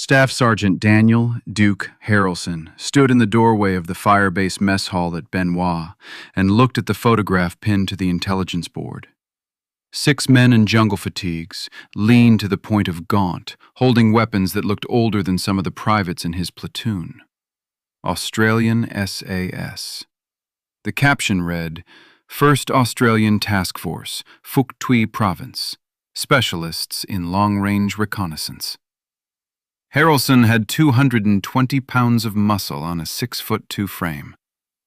Staff Sergeant Daniel Duke Harrelson stood in the doorway of the fire-base mess hall at Benoit and looked at the photograph pinned to the intelligence board. 6 men in jungle fatigues, lean to the point of gaunt, holding weapons that looked older than some of the privates in his platoon. Australian SAS. The caption read, "First Australian Task Force, Phuc Tuy Province, Specialists in Long-Range Reconnaissance." Harrelson had 220 pounds of muscle on a 6'2" frame.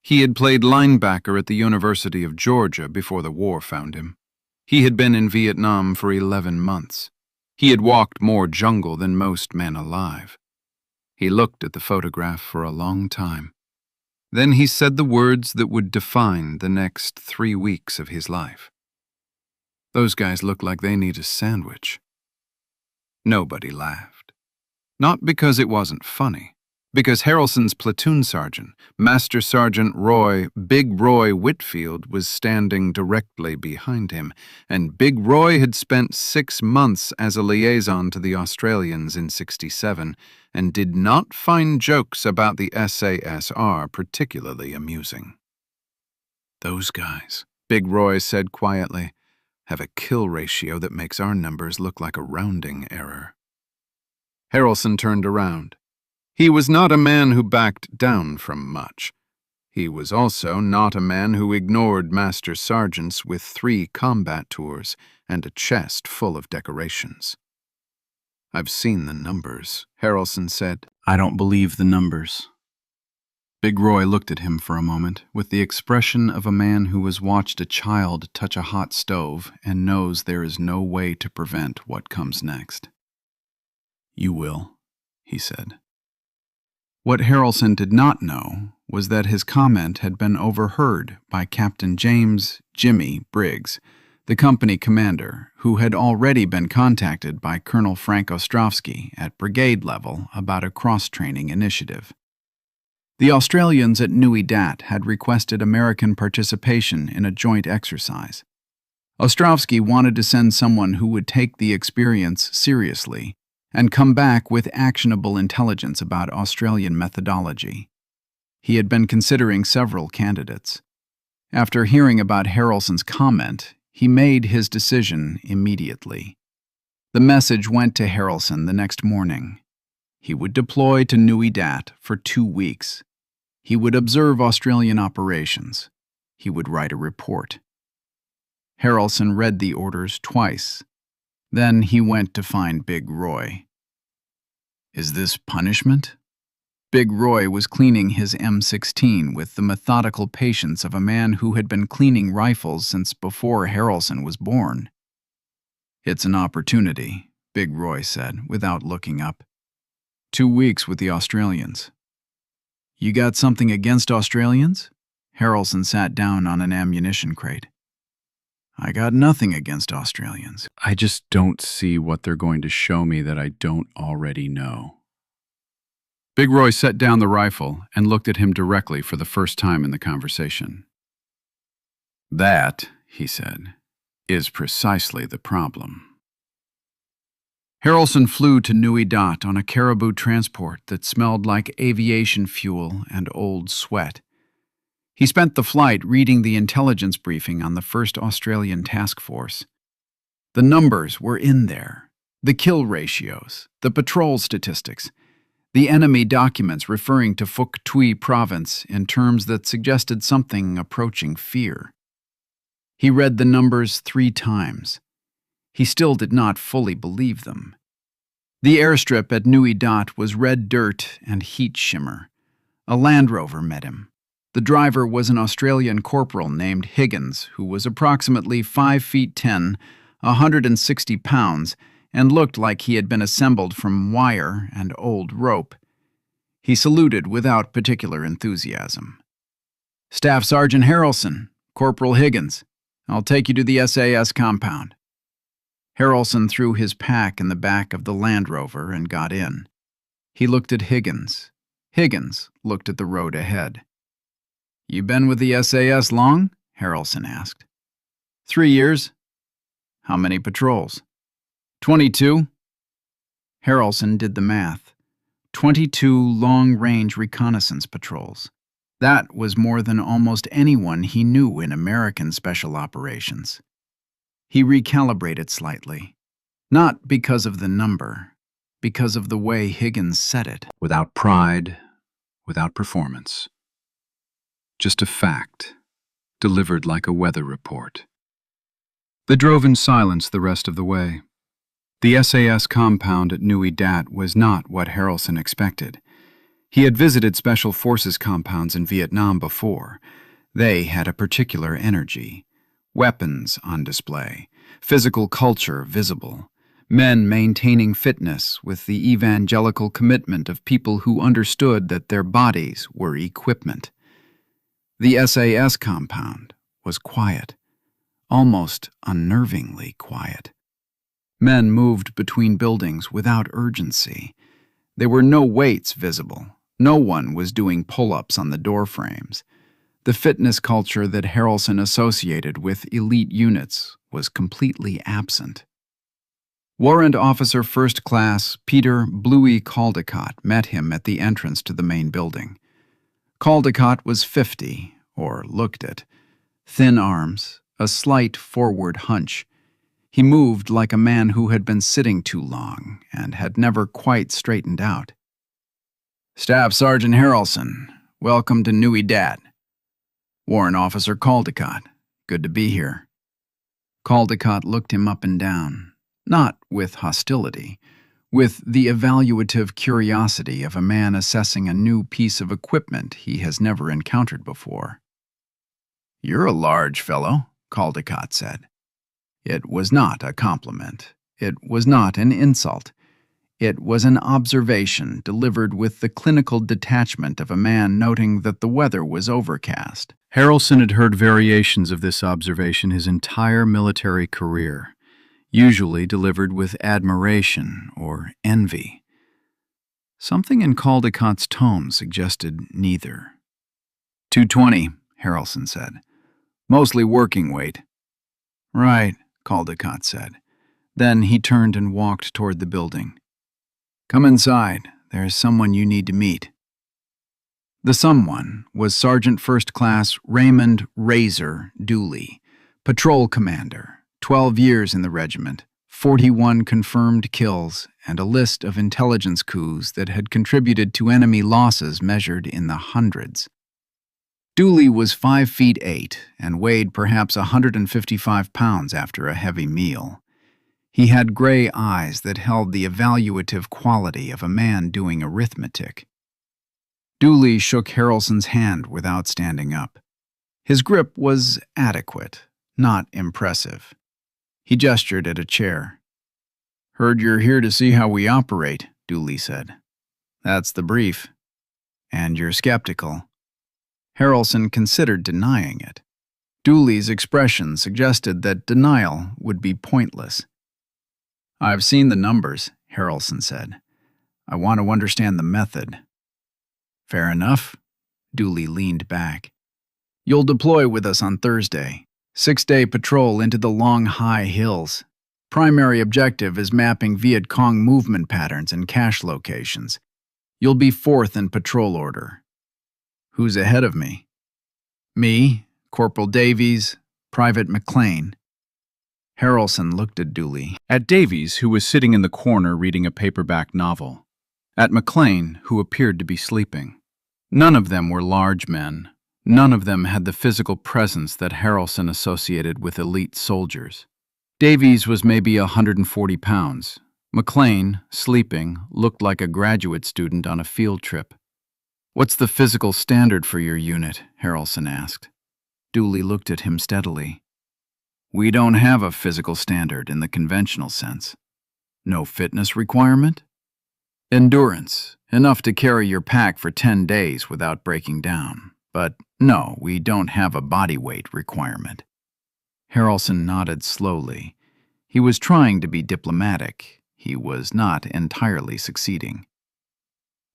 He had played linebacker at the University of Georgia before the war found him. He had been in Vietnam for 11 months. He had walked more jungle than most men alive. He looked at the photograph for a long time. Then he said the words that would define the next 3 weeks of his life. "Those guys look like they need a sandwich." Nobody laughed. Not because it wasn't funny, because Harrelson's platoon sergeant, Master Sergeant Big Roy Whitfield, was standing directly behind him, and Big Roy had spent 6 months as a liaison to the Australians in '67 and did not find jokes about the SASR particularly amusing. "Those guys," Big Roy said quietly, "have a kill ratio that makes our numbers look like a rounding error." Harrelson turned around. He was not a man who backed down from much. He was also not a man who ignored master sergeants with 3 combat tours and a chest full of decorations. "I've seen the numbers," Harrelson said. "I don't believe the numbers." Big Roy looked at him for a moment with the expression of a man who has watched a child touch a hot stove and knows there is no way to prevent what comes next. "You will," he said. What Harrelson did not know was that his comment had been overheard by Captain James "Jimmy" Briggs, the company commander, who had already been contacted by Colonel Frank Ostrovsky at brigade level about a cross-training initiative. The Australians at Nui Dat had requested American participation in a joint exercise. Ostrovsky wanted to send someone who would take the experience seriously and come back with actionable intelligence about Australian methodology. He had been considering several candidates. After hearing about Harrelson's comment, he made his decision immediately. The message went to Harrelson the next morning. He would deploy to Nui Dat for 2 weeks. He would observe Australian operations. He would write a report. Harrelson read the orders twice. Then he went to find Big Roy. "Is this punishment?" Big Roy was cleaning his M16 with the methodical patience of a man who had been cleaning rifles since before Harrelson was born. "It's an opportunity," Big Roy said, without looking up. 2 weeks with the Australians." "You got something against Australians?" Harrelson sat down on an ammunition crate. "I got nothing against Australians. I just don't see what they're going to show me that I don't already know." Big Roy set down the rifle and looked at him directly for the first time in the conversation. "That," he said, "is precisely the problem." Harrelson flew to Nui Dat on a caribou transport that smelled like aviation fuel and old sweat. He spent the flight reading the intelligence briefing on the 1st Australian Task Force. The numbers were in there. The kill ratios, the patrol statistics, the enemy documents referring to Phuc Tuy Province in terms that suggested something approaching fear. He read the numbers 3 times. He still did not fully believe them. The airstrip at Nui Dat was red dirt and heat shimmer. A Land Rover met him. The driver was an Australian corporal named Higgins, who was approximately 5'10", 160 pounds, and looked like he had been assembled from wire and old rope. He saluted without particular enthusiasm. "Staff Sergeant Harrelson, Corporal Higgins. I'll take you to the SAS compound." Harrelson threw his pack in the back of the Land Rover and got in. He looked at Higgins. Higgins looked at the road ahead. "You been with the SAS long?" Harrelson asked. 3 years. "How many patrols?" 22. Harrelson did the math. 22 long-range reconnaissance patrols. That was more than almost anyone he knew in American special operations. He recalibrated slightly, not because of the number, because of the way Higgins said it. Without pride, without performance. Just a fact, delivered like a weather report. They drove in silence the rest of the way. The SAS compound at Nui Dat was not what Harrelson expected. He had visited Special Forces compounds in Vietnam before. They had a particular energy. Weapons on display, physical culture visible, men maintaining fitness with the evangelical commitment of people who understood that their bodies were equipment. The SAS compound was quiet, almost unnervingly quiet. Men moved between buildings without urgency. There were no weights visible. No one was doing pull-ups on the door frames. The fitness culture that Harrelson associated with elite units was completely absent. Warrant Officer First Class Peter Bluey Caldecott met him at the entrance to the main building. Caldecott was 50, or looked it. Thin arms, a slight forward hunch. He moved like a man who had been sitting too long and had never quite straightened out. "Staff Sergeant Harrelson, welcome to Nui Dat." "Warrant Officer Caldecott, good to be here." Caldecott looked him up and down, not with hostility, with the evaluative curiosity of a man assessing a new piece of equipment he has never encountered before. "You're a large fellow," Caldecott said. It was not a compliment. It was not an insult. It was an observation delivered with the clinical detachment of a man noting that the weather was overcast. Harrelson had heard variations of this observation his entire military career, usually delivered with admiration or envy. Something in Caldecott's tone suggested neither. 220, Harrelson said. "Mostly working weight." "Right," Caldecott said. Then he turned and walked toward the building. "Come inside. There's someone you need to meet." The someone was Sergeant First Class Raymond Razor Dooley, patrol commander, 12 years in the regiment, 41 confirmed kills, and a list of intelligence coups that had contributed to enemy losses measured in the hundreds. Dooley was 5 feet 8 and weighed perhaps 155 pounds after a heavy meal. He had gray eyes that held the evaluative quality of a man doing arithmetic. Dooley shook Harrelson's hand without standing up. His grip was adequate, not impressive. He gestured at a chair. "Heard you're here to see how we operate," Dooley said. "That's the brief. And you're skeptical." Harrelson considered denying it. Dooley's expression suggested that denial would be pointless. "I've seen the numbers," Harrelson said. "I want to understand the method." "Fair enough." Dooley leaned back. "You'll deploy with us on Thursday. 6-day patrol into the long high hills. Primary objective is mapping Viet Cong movement patterns and cache locations. You'll be 4th in patrol order." "Who's ahead of me?" "Me, Corporal Davies, Private McLean." Harrelson looked at Dooley, at Davies, who was sitting in the corner reading a paperback novel, at McLean, who appeared to be sleeping. None of them were large men. None of them had the physical presence that Harrelson associated with elite soldiers. Davies was maybe 140 pounds. McLean, sleeping, looked like a graduate student on a field trip. "What's the physical standard for your unit?" Harrelson asked. Dooley looked at him steadily. "We don't have a physical standard in the conventional sense." "No fitness requirement?" "Endurance, enough to carry your pack for 10 days without breaking down. But no, we don't have a body weight requirement." Harrelson nodded slowly. He was trying to be diplomatic. He was not entirely succeeding.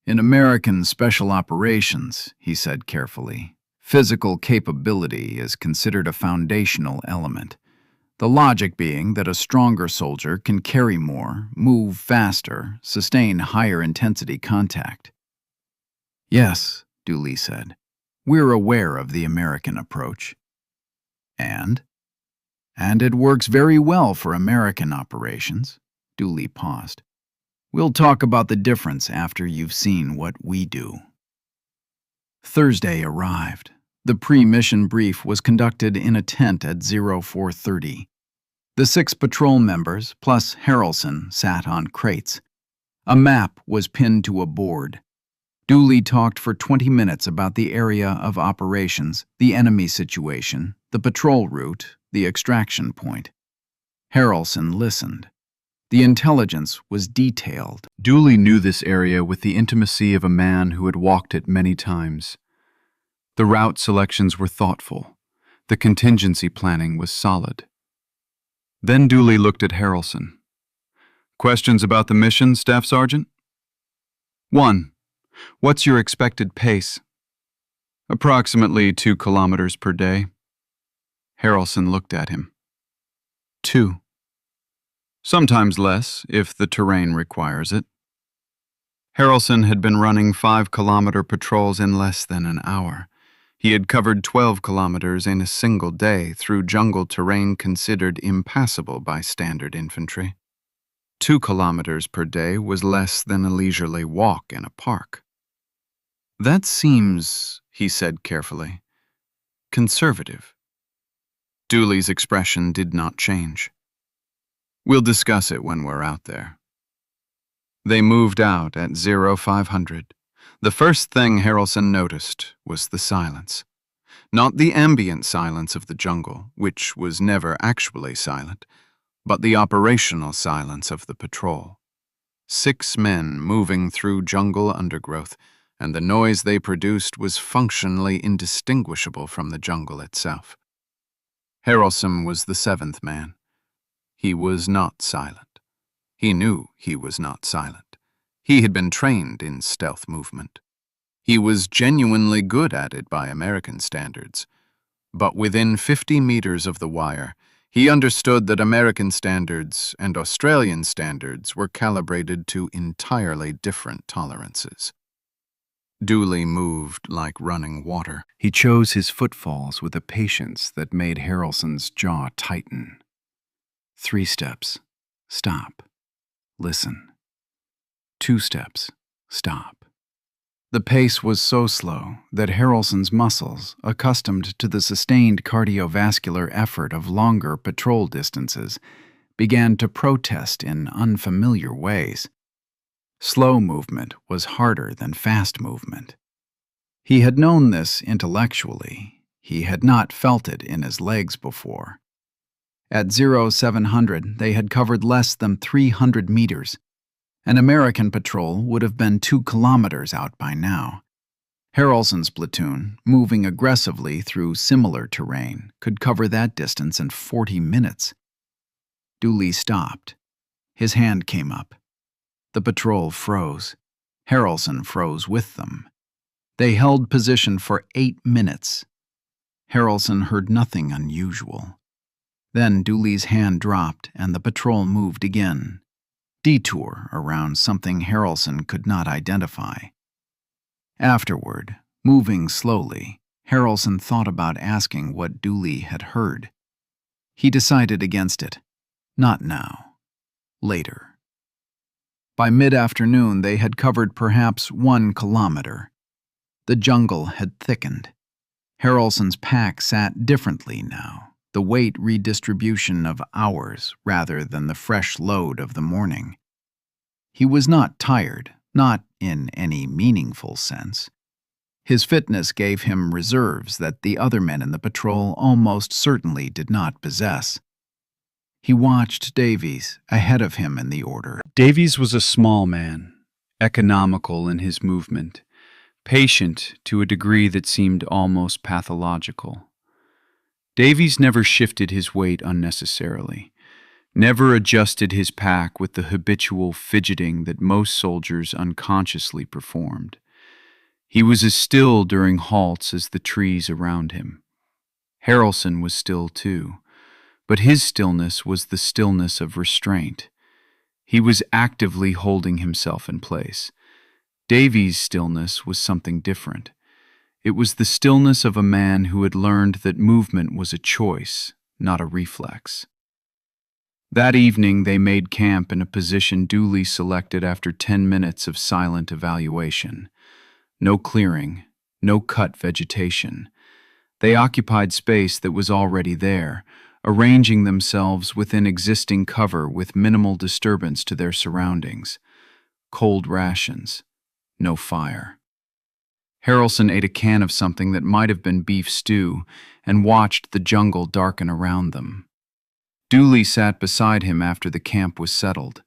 "In American special operations," he said carefully, "physical capability is considered a foundational element. The logic being that a stronger soldier can carry more, move faster, sustain higher intensity contact. Yes, Dooley said. We're aware of the American approach. And? And it works very well for American operations. Dooley paused. We'll talk about the difference after you've seen what we do. Thursday arrived. The pre-mission brief was conducted in a tent at 0430. The 6 patrol members, plus Harrelson, sat on crates. A map was pinned to a board. Dooley talked for 20 minutes about the area of operations, the enemy situation, the patrol route, the extraction point. Harrelson listened. The intelligence was detailed. Dooley knew this area with the intimacy of a man who had walked it many times. The route selections were thoughtful. The contingency planning was solid. Then Dooley looked at Harrelson. Questions about the mission, Staff Sergeant? 1. What's your expected pace? Approximately 2 kilometers per day. Harrelson looked at him. 2. Sometimes less, if the terrain requires it. Harrelson had been running 5-kilometer patrols in less than an hour. He had covered 12 kilometers in a single day through jungle terrain considered impassable by standard infantry. 2 kilometers per day was less than a leisurely walk in a park. That seems, he said carefully, conservative. Dooley's expression did not change. We'll discuss it when we're out there. They moved out at 0500. The first thing Harrelson noticed was the silence. Not the ambient silence of the jungle, which was never actually silent, but the operational silence of the patrol. 6 men moving through jungle undergrowth, and the noise they produced was functionally indistinguishable from the jungle itself. Harrelson was the 7th man. He was not silent. He knew he was not silent. He had been trained in stealth movement. He was genuinely good at it by American standards. But within 50 meters of the wire, he understood that American standards and Australian standards were calibrated to entirely different tolerances. Dooley moved like running water. He chose his footfalls with a patience that made Harrelson's jaw tighten. 3 steps. Stop. Listen. 2 steps. Stop. The pace was so slow that Harrelson's muscles, accustomed to the sustained cardiovascular effort of longer patrol distances, began to protest in unfamiliar ways. Slow movement was harder than fast movement. He had known this intellectually. He had not felt it in his legs before. At 0700, they had covered less than 300 meters. An American patrol would have been 2 kilometers out by now. Harrelson's platoon, moving aggressively through similar terrain, could cover that distance in 40 minutes. Dooley stopped. His hand came up. The patrol froze. Harrelson froze with them. They held position for 8 minutes. Harrelson heard nothing unusual. Then Dooley's hand dropped and the patrol moved again. Detour around something Harrelson could not identify. Afterward, moving slowly, Harrelson thought about asking what Dooley had heard. He decided against it. Not now. Later. By mid-afternoon, they had covered perhaps 1 kilometer. The jungle had thickened. Harrelson's pack sat differently now. The weight redistribution of hours rather than the fresh load of the morning. He was not tired, not in any meaningful sense. His fitness gave him reserves that the other men in the patrol almost certainly did not possess. He watched Davies ahead of him in the order. Davies was a small man, economical in his movement, patient to a degree that seemed almost pathological. Davies never shifted his weight unnecessarily, never adjusted his pack with the habitual fidgeting that most soldiers unconsciously performed. He was as still during halts as the trees around him. Harrelson was still too, But his stillness was the stillness of restraint. He was actively holding himself in place. Davy's stillness was something different. It was the stillness of a man who had learned that movement was a choice, not a reflex. That evening they made camp in a position duly selected after 10 minutes of silent evaluation. No clearing, no cut vegetation. They occupied space that was already there, arranging themselves within existing cover with minimal disturbance to their surroundings. Cold rations, no fire. Harrelson ate a can of something that might have been beef stew and watched the jungle darken around them. Dooley sat beside him after the camp was settled.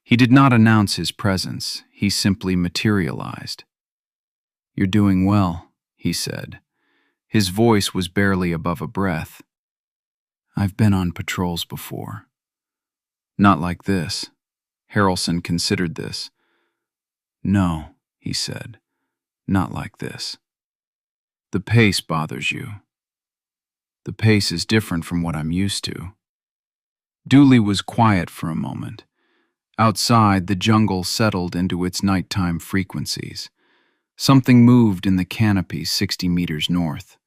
He did not announce his presence, he simply materialized. "You're doing well," he said. His voice was barely above a breath. "I've been on patrols before." "Not like this." Harrelson considered this. "No," he said, "not like this. The pace bothers you." "The pace is different from what I'm used to." Dooley was quiet for a moment. Outside, the jungle settled into its nighttime frequencies. Something moved in the canopy 60 meters north.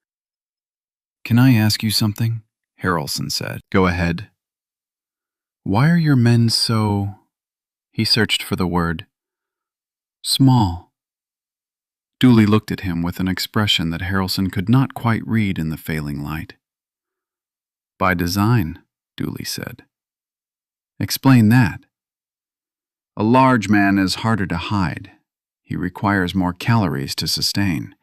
"Can I ask you something?" Harrelson said. "Go ahead." "Why are your men so—" He searched for the word. "Small." Dooley looked at him with an expression that Harrelson could not quite read in the failing light. "By design," Dooley said. "Explain that." "A large man is harder to hide. He requires more calories to sustain.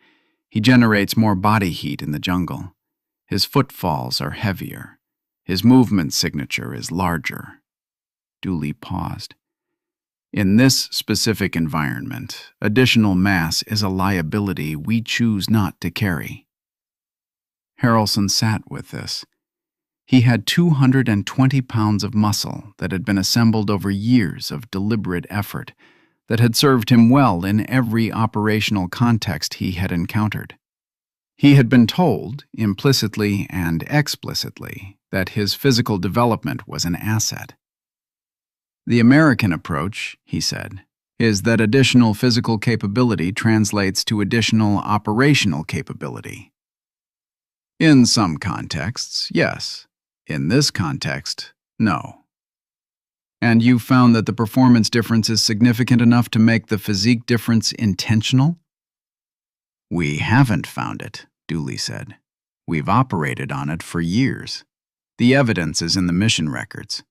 He generates more body heat in the jungle. His footfalls are heavier. His movement signature is larger." Dooley paused. "In this specific environment, additional mass is a liability we choose not to carry." Harrelson sat with this. He had 220 pounds of muscle that had been assembled over years of deliberate effort that had served him well in every operational context he had encountered. He had been told, implicitly and explicitly, that his physical development was an asset. "The American approach," he said, "is that additional physical capability translates to additional operational capability." "In some contexts, yes. In this context, no." "And you found that the performance difference is significant enough to make the physique difference intentional?" "We haven't found it," Dooley said. "We've operated on it for years. The evidence is in the mission records."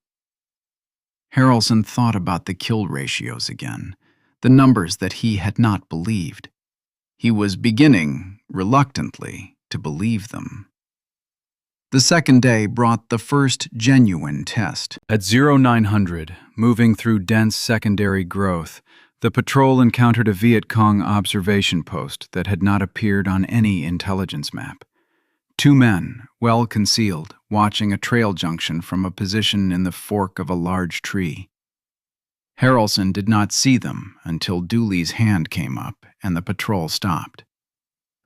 Harrelson thought about the kill ratios again, the numbers that he had not believed. He was beginning, reluctantly, to believe them. The second day brought the first genuine test. At 0900, moving through dense secondary growth, the patrol encountered a Viet Cong observation post that had not appeared on any intelligence map. Two men, well concealed, watching a trail junction from a position in the fork of a large tree. Harrelson did not see them until Dooley's hand came up and the patrol stopped.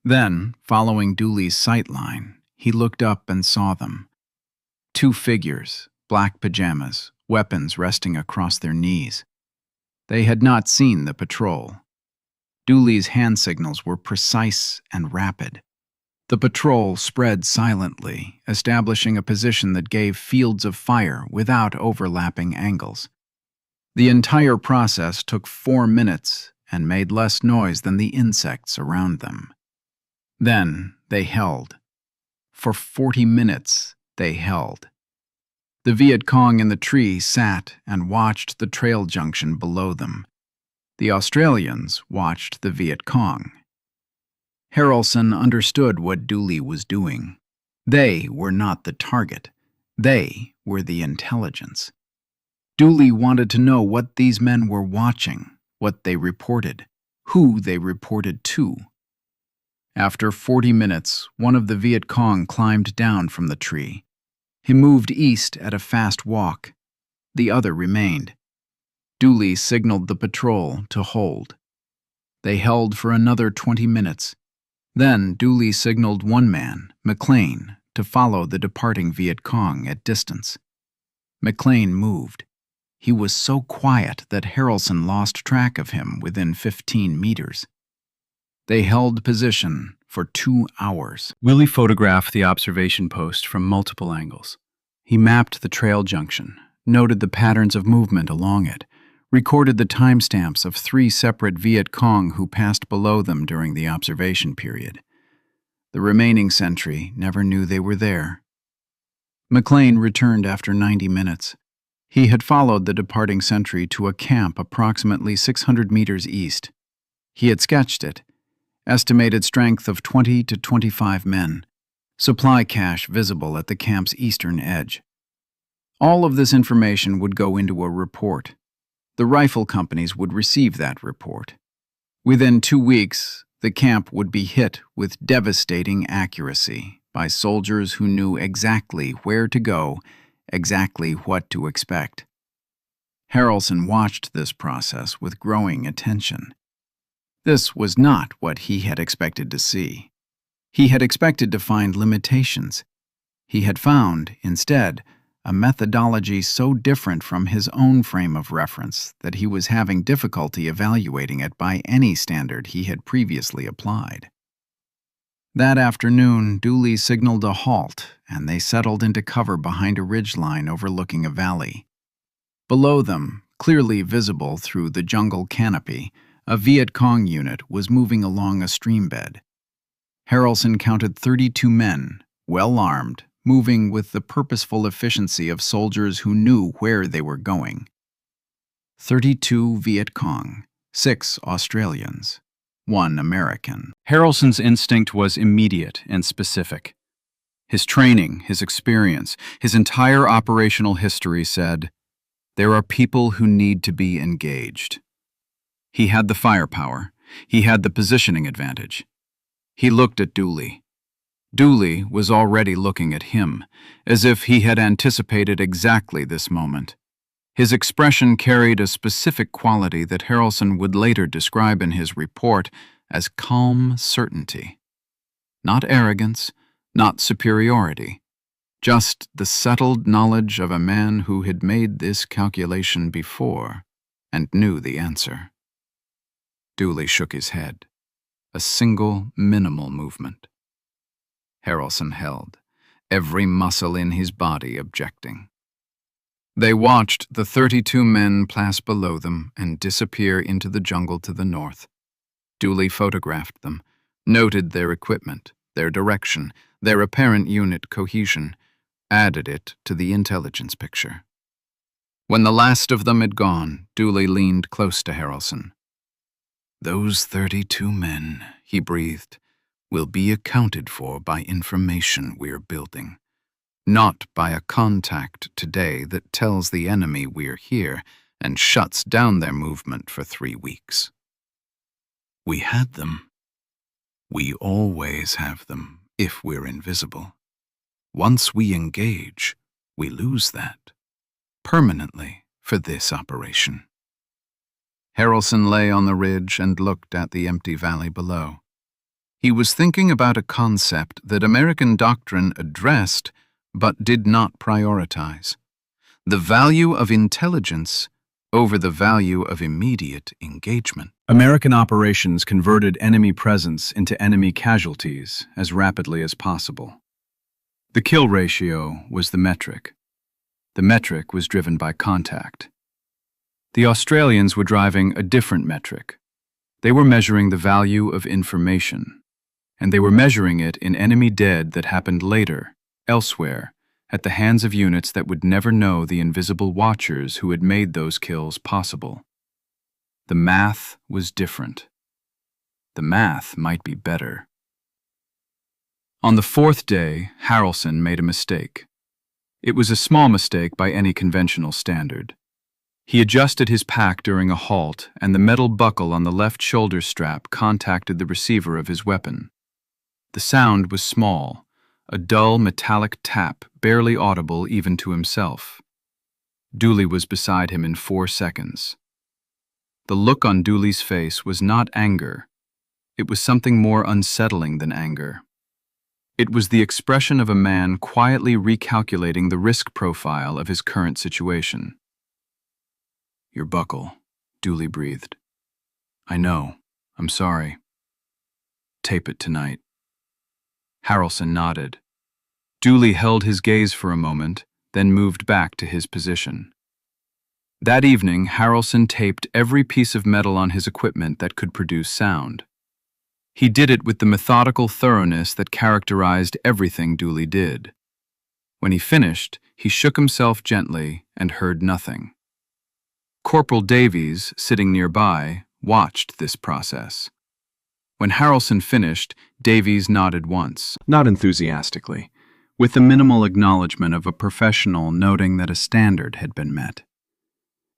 Then, following Dooley's sight line, he looked up and saw them. Two figures, black pajamas, weapons resting across their knees. They had not seen the patrol. Dooley's hand signals were precise and rapid. The patrol spread silently, establishing a position that gave fields of fire without overlapping angles. The entire process took 4 minutes and made less noise than the insects around them. Then they held. For 40 minutes, they held. The Viet Cong in the tree sat and watched the trail junction below them. The Australians watched the Viet Cong. Harrelson understood what Dooley was doing. They were not the target. They were the intelligence. Dooley wanted to know what these men were watching, what they reported, who they reported to. After 40 minutes, one of the Viet Cong climbed down from the tree. He moved east at a fast walk. The other remained. Dooley signaled the patrol to hold. They held for another 20 minutes. Then Dooley signaled one man, McLean, to follow the departing Viet Cong at distance. McLean moved. He was so quiet that Harrelson lost track of him within 15 meters. They held position for 2 hours. Willie photographed the observation post from multiple angles. He mapped the trail junction, noted the patterns of movement along it, recorded the timestamps of 3 separate Viet Cong who passed below them during the observation period. The remaining sentry never knew they were there. McLean returned after 90 minutes. He had followed the departing sentry to a camp approximately 600 meters east. He had sketched it. Estimated strength of 20 to 25 men. Supply cache visible at the camp's eastern edge. All of this information would go into a report. The rifle companies would receive that report. Within 2 weeks, the camp would be hit with devastating accuracy by soldiers who knew exactly where to go, exactly what to expect. Harrelson watched this process with growing attention. This was not what he had expected to see. He had expected to find limitations. He had found, instead, a methodology so different from his own frame of reference that he was having difficulty evaluating it by any standard he had previously applied. That afternoon, Dooley signaled a halt, and they settled into cover behind a ridgeline overlooking a valley. Below them, clearly visible through the jungle canopy, a Viet Cong unit was moving along a stream bed. Harrelson counted 32 men, well armed, moving with the purposeful efficiency of soldiers who knew where they were going. 32 Viet Cong, 6 Australians, 1 American. Harrelson's instinct was immediate and specific. His training, his experience, his entire operational history said, there are people who need to be engaged. He had the firepower. He had the positioning advantage. He looked at Dooley. Dooley was already looking at him, as if he had anticipated exactly this moment. His expression carried a specific quality that Harrelson would later describe in his report as calm certainty. Not arrogance, not superiority, just the settled knowledge of a man who had made this calculation before and knew the answer. Dooley shook his head. A single, minimal movement. Harrelson held, every muscle in his body objecting. They watched the 32 men pass below them and disappear into the jungle to the north. Dooley photographed them, noted their equipment, their direction, their apparent unit cohesion, added it to the intelligence picture. When the last of them had gone, Dooley leaned close to Harrelson. Those 32 men, he breathed, will be accounted for by information we're building, not by a contact today that tells the enemy we're here and shuts down their movement for 3 weeks. We had them. We always have them if we're invisible. Once we engage, we lose that, permanently for this operation. Harrelson lay on the ridge and looked at the empty valley below. He was thinking about a concept that American doctrine addressed but did not prioritize: the value of intelligence over the value of immediate engagement. American operations converted enemy presence into enemy casualties as rapidly as possible. The kill ratio was the metric. The metric was driven by contact. The Australians were driving a different metric. They were measuring the value of information, and they were measuring it in enemy dead that happened later, elsewhere, at the hands of units that would never know the invisible watchers who had made those kills possible. The math was different. The math might be better. On the 4th day, Harrelson made a mistake. It was a small mistake by any conventional standard. He adjusted his pack during a halt, and the metal buckle on the left shoulder strap contacted the receiver of his weapon. The sound was small, a dull metallic tap barely audible even to himself. Dooley was beside him in 4 seconds. The look on Dooley's face was not anger. It was something more unsettling than anger. It was the expression of a man quietly recalculating the risk profile of his current situation. "Your buckle," Dooley breathed. "I know. I'm sorry. Tape it tonight." Harrelson nodded. Dooley held his gaze for a moment, then moved back to his position. That evening, Harrelson taped every piece of metal on his equipment that could produce sound. He did it with the methodical thoroughness that characterized everything Dooley did. When he finished, he shook himself gently and heard nothing. Corporal Davies, sitting nearby, watched this process. When Harrelson finished, Davies nodded once, not enthusiastically, with the minimal acknowledgement of a professional noting that a standard had been met.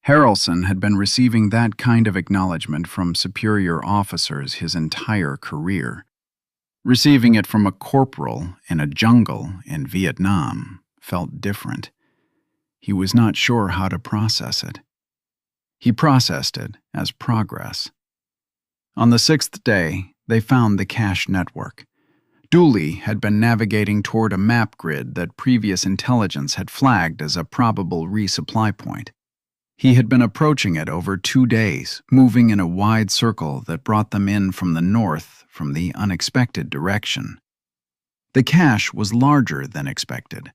Harrelson had been receiving that kind of acknowledgement from superior officers his entire career. Receiving it from a corporal in a jungle in Vietnam felt different. He was not sure how to process it. He processed it as progress. On the 6th day, they found the cache network. Dooley had been navigating toward a map grid that previous intelligence had flagged as a probable resupply point. He had been approaching it over 2 days, moving in a wide circle that brought them in from the north from the unexpected direction. The cache was larger than expected.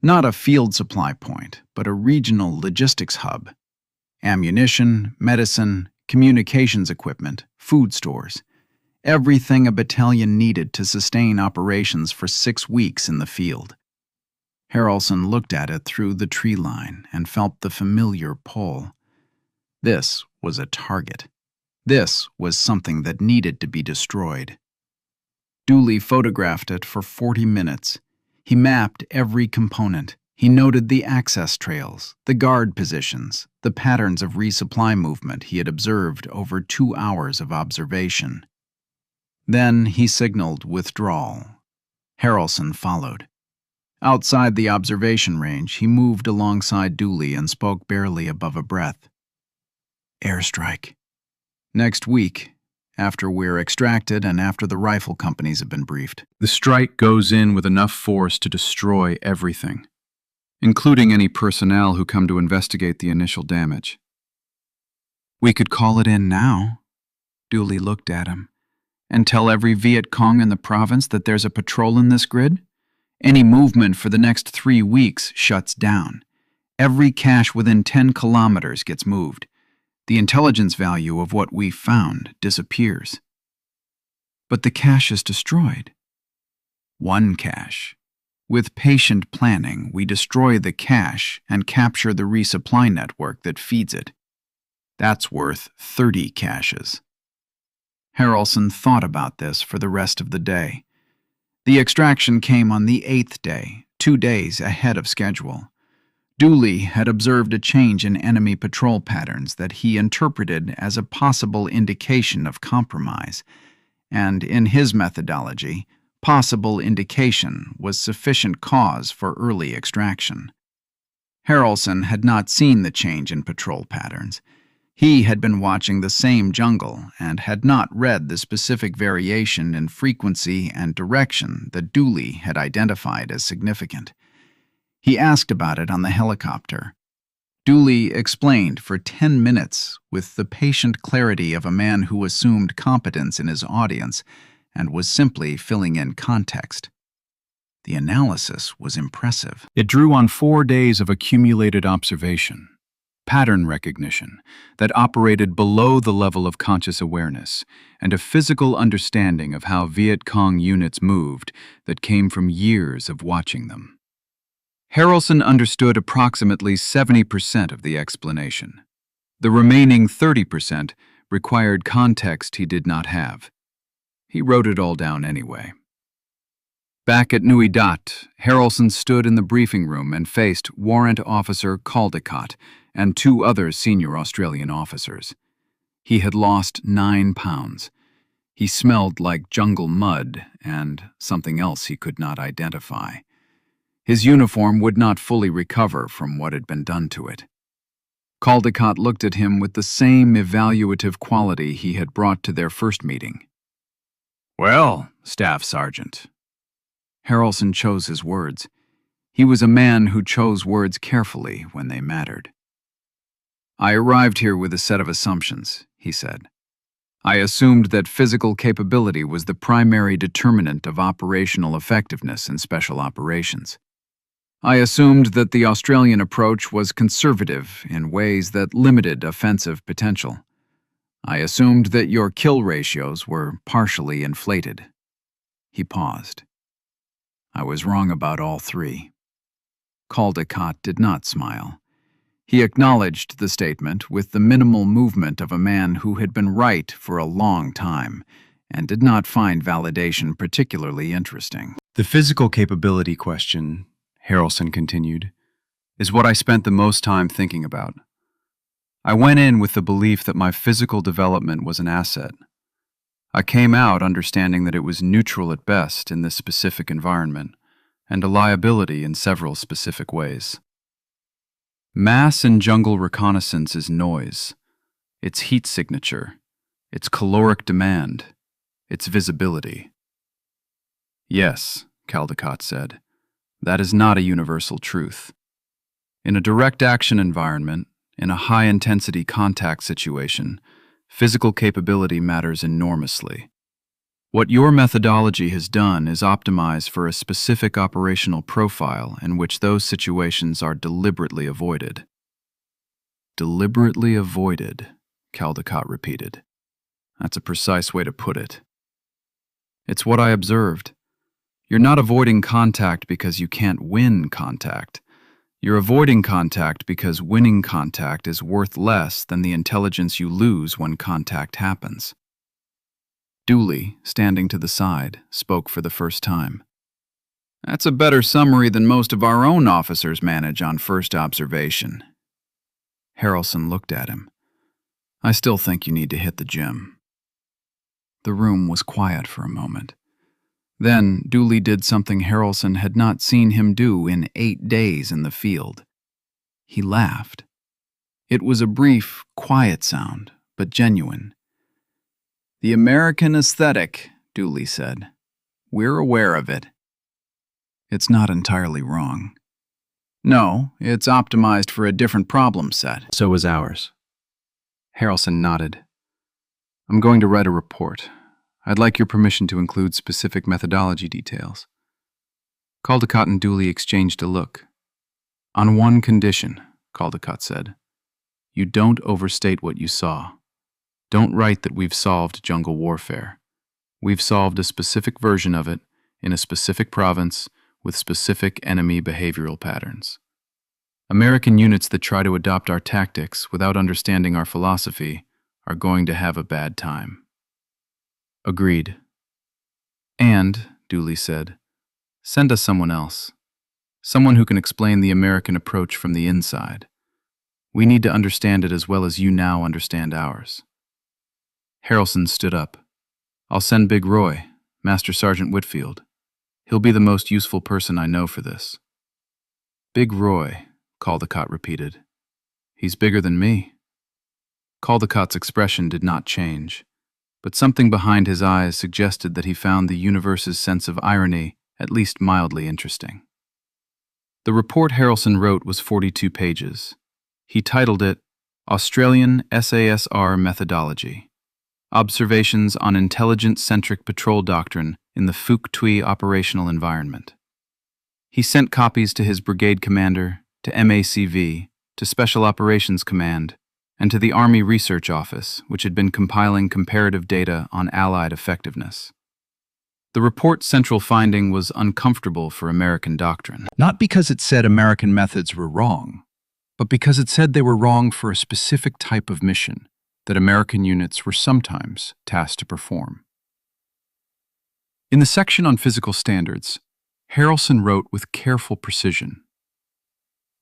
Not a field supply point, but a regional logistics hub. Ammunition, medicine, communications equipment, food stores. Everything a battalion needed to sustain operations for 6 weeks in the field. Harrelson looked at it through the tree line and felt the familiar pull. This was a target. This was something that needed to be destroyed. Dooley photographed it for 40 minutes. He mapped every component. He noted the access trails, the guard positions, the patterns of resupply movement he had observed over 2 hours of observation. Then he signaled withdrawal. Harrelson followed. Outside the observation range, he moved alongside Dooley and spoke barely above a breath. "Airstrike. Next week, after we're extracted and after the rifle companies have been briefed." The strike goes in with enough force to destroy everything, including any personnel who come to investigate the initial damage. "We could call it in now." Dooley looked at him. "And tell every Viet Cong in the province that there's a patrol in this grid? Any movement for the next 3 weeks shuts down. Every cache within 10 kilometers gets moved. The intelligence value of what we found disappears." "But the cache is destroyed." "One cache. With patient planning, we destroy the cache and capture the resupply network that feeds it. That's worth 30 caches." Harrelson thought about this for the rest of the day. The extraction came on the 8th day, 2 days ahead of schedule. Dooley had observed a change in enemy patrol patterns that he interpreted as a possible indication of compromise, and in his methodology, possible indication was sufficient cause for early extraction. Harrelson had not seen the change in patrol patterns. He had been watching the same jungle and had not read the specific variation in frequency and direction that Dooley had identified as significant. He asked about it on the helicopter. Dooley explained for 10 minutes with the patient clarity of a man who assumed competence in his audience and was simply filling in context. The analysis was impressive. It drew on 4 days of accumulated observation, pattern recognition that operated below the level of conscious awareness, and a physical understanding of how Viet Cong units moved that came from years of watching them. Harrelson understood approximately 70% of the explanation. The remaining 30% required context he did not have. He wrote it all down anyway. Back at Nui Dat, Harrelson stood in the briefing room and faced Warrant Officer Caldecott and 2 other senior Australian officers. He had lost 9 pounds. He smelled like jungle mud and something else he could not identify. His uniform would not fully recover from what had been done to it. Caldecott looked at him with the same evaluative quality he had brought to their first meeting. "Well, Staff Sergeant." Harrelson chose his words. He was a man who chose words carefully when they mattered. "I arrived here with a set of assumptions," he said. "I assumed that physical capability was the primary determinant of operational effectiveness in special operations. I assumed that the Australian approach was conservative in ways that limited offensive potential. I assumed that your kill ratios were partially inflated." He paused. "I was wrong about all three." Caldecott did not smile. He acknowledged the statement with the minimal movement of a man who had been right for a long time and did not find validation particularly interesting. "The physical capability question," Harrelson continued, "is what I spent the most time thinking about. I went in with the belief that my physical development was an asset. I came out understanding that it was neutral at best in this specific environment, and a liability in several specific ways. Mass and jungle reconnaissance is noise, its heat signature, its caloric demand, its visibility." "Yes," Caldecott said, "that is not a universal truth. In a direct action environment, in a high-intensity contact situation, physical capability matters enormously. What your methodology has done is optimize for a specific operational profile in which those situations are deliberately avoided." "Deliberately avoided," Caldecott repeated. "That's a precise way to put it. It's what I observed. You're not avoiding contact because you can't win contact. You're avoiding contact because winning contact is worth less than the intelligence you lose when contact happens." Dooley, standing to the side, spoke for the first time. "That's a better summary than most of our own officers manage on first observation." Harrelson looked at him. "I still think you need to hit the gym." The room was quiet for a moment. Then Dooley did something Harrelson had not seen him do in 8 days in the field. He laughed. It was a brief, quiet sound, but genuine. "The American aesthetic," Dooley said. "We're aware of it." "It's not entirely wrong." "No, it's optimized for a different problem set." "So is ours." Harrelson nodded. "I'm going to write a report. I'd like your permission to include specific methodology details." Caldecott and Dooley exchanged a look. "On one condition," Caldecott said. "You don't overstate what you saw. Don't write that we've solved jungle warfare. We've solved a specific version of it in a specific province with specific enemy behavioral patterns. American units that try to adopt our tactics without understanding our philosophy are going to have a bad time." "Agreed." "And," Dooley said, "send us someone else. Someone who can explain the American approach from the inside. We need to understand it as well as you now understand ours." Harrelson stood up. "I'll send Big Roy, Master Sergeant Whitfield. He'll be the most useful person I know for this." "Big Roy," Caldecott repeated. "He's bigger than me." Caldecott's expression did not change, but something behind his eyes suggested that he found the universe's sense of irony at least mildly interesting. The report Harrelson wrote was 42 pages. He titled it Australian SASR Methodology: Observations on Intelligence-Centric Patrol Doctrine in the Phuc Tuy Operational Environment. He sent copies to his brigade commander, to MACV, to Special Operations Command, and to the Army Research Office, which had been compiling comparative data on Allied effectiveness. The report's central finding was uncomfortable for American doctrine. Not because it said American methods were wrong, but because it said they were wrong for a specific type of mission that American units were sometimes tasked to perform. In the section on physical standards, Harrelson wrote with careful precision,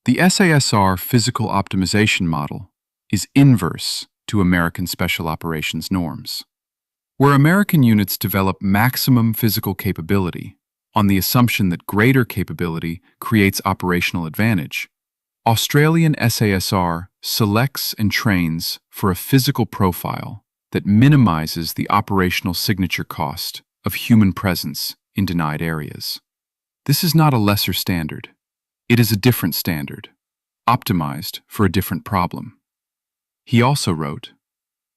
"The SASR physical optimization model is inverse to American special operations norms. Where American units develop maximum physical capability on the assumption that greater capability creates operational advantage, Australian SASR selects and trains for a physical profile that minimizes the operational signature cost of human presence in denied areas. This is not a lesser standard. It is a different standard, optimized for a different problem. He also wrote,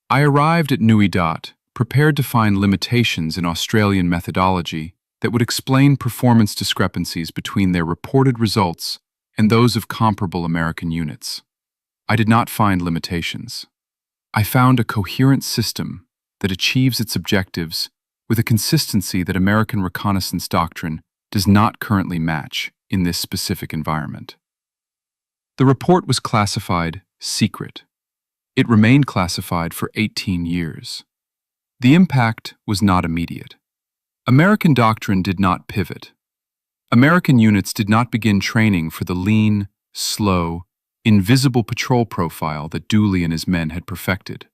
I arrived at Nui Dat prepared to find limitations in Australian methodology that would explain performance discrepancies between their reported results and those of comparable American units. I did not find limitations. I found a coherent system that achieves its objectives with a consistency that American reconnaissance doctrine does not currently match in this specific environment. The report was classified secret. It remained classified for 18 years. The impact was not immediate. American doctrine did not pivot. American units did not begin training for the lean, slow, invisible patrol profile that Dooley and his men had perfected.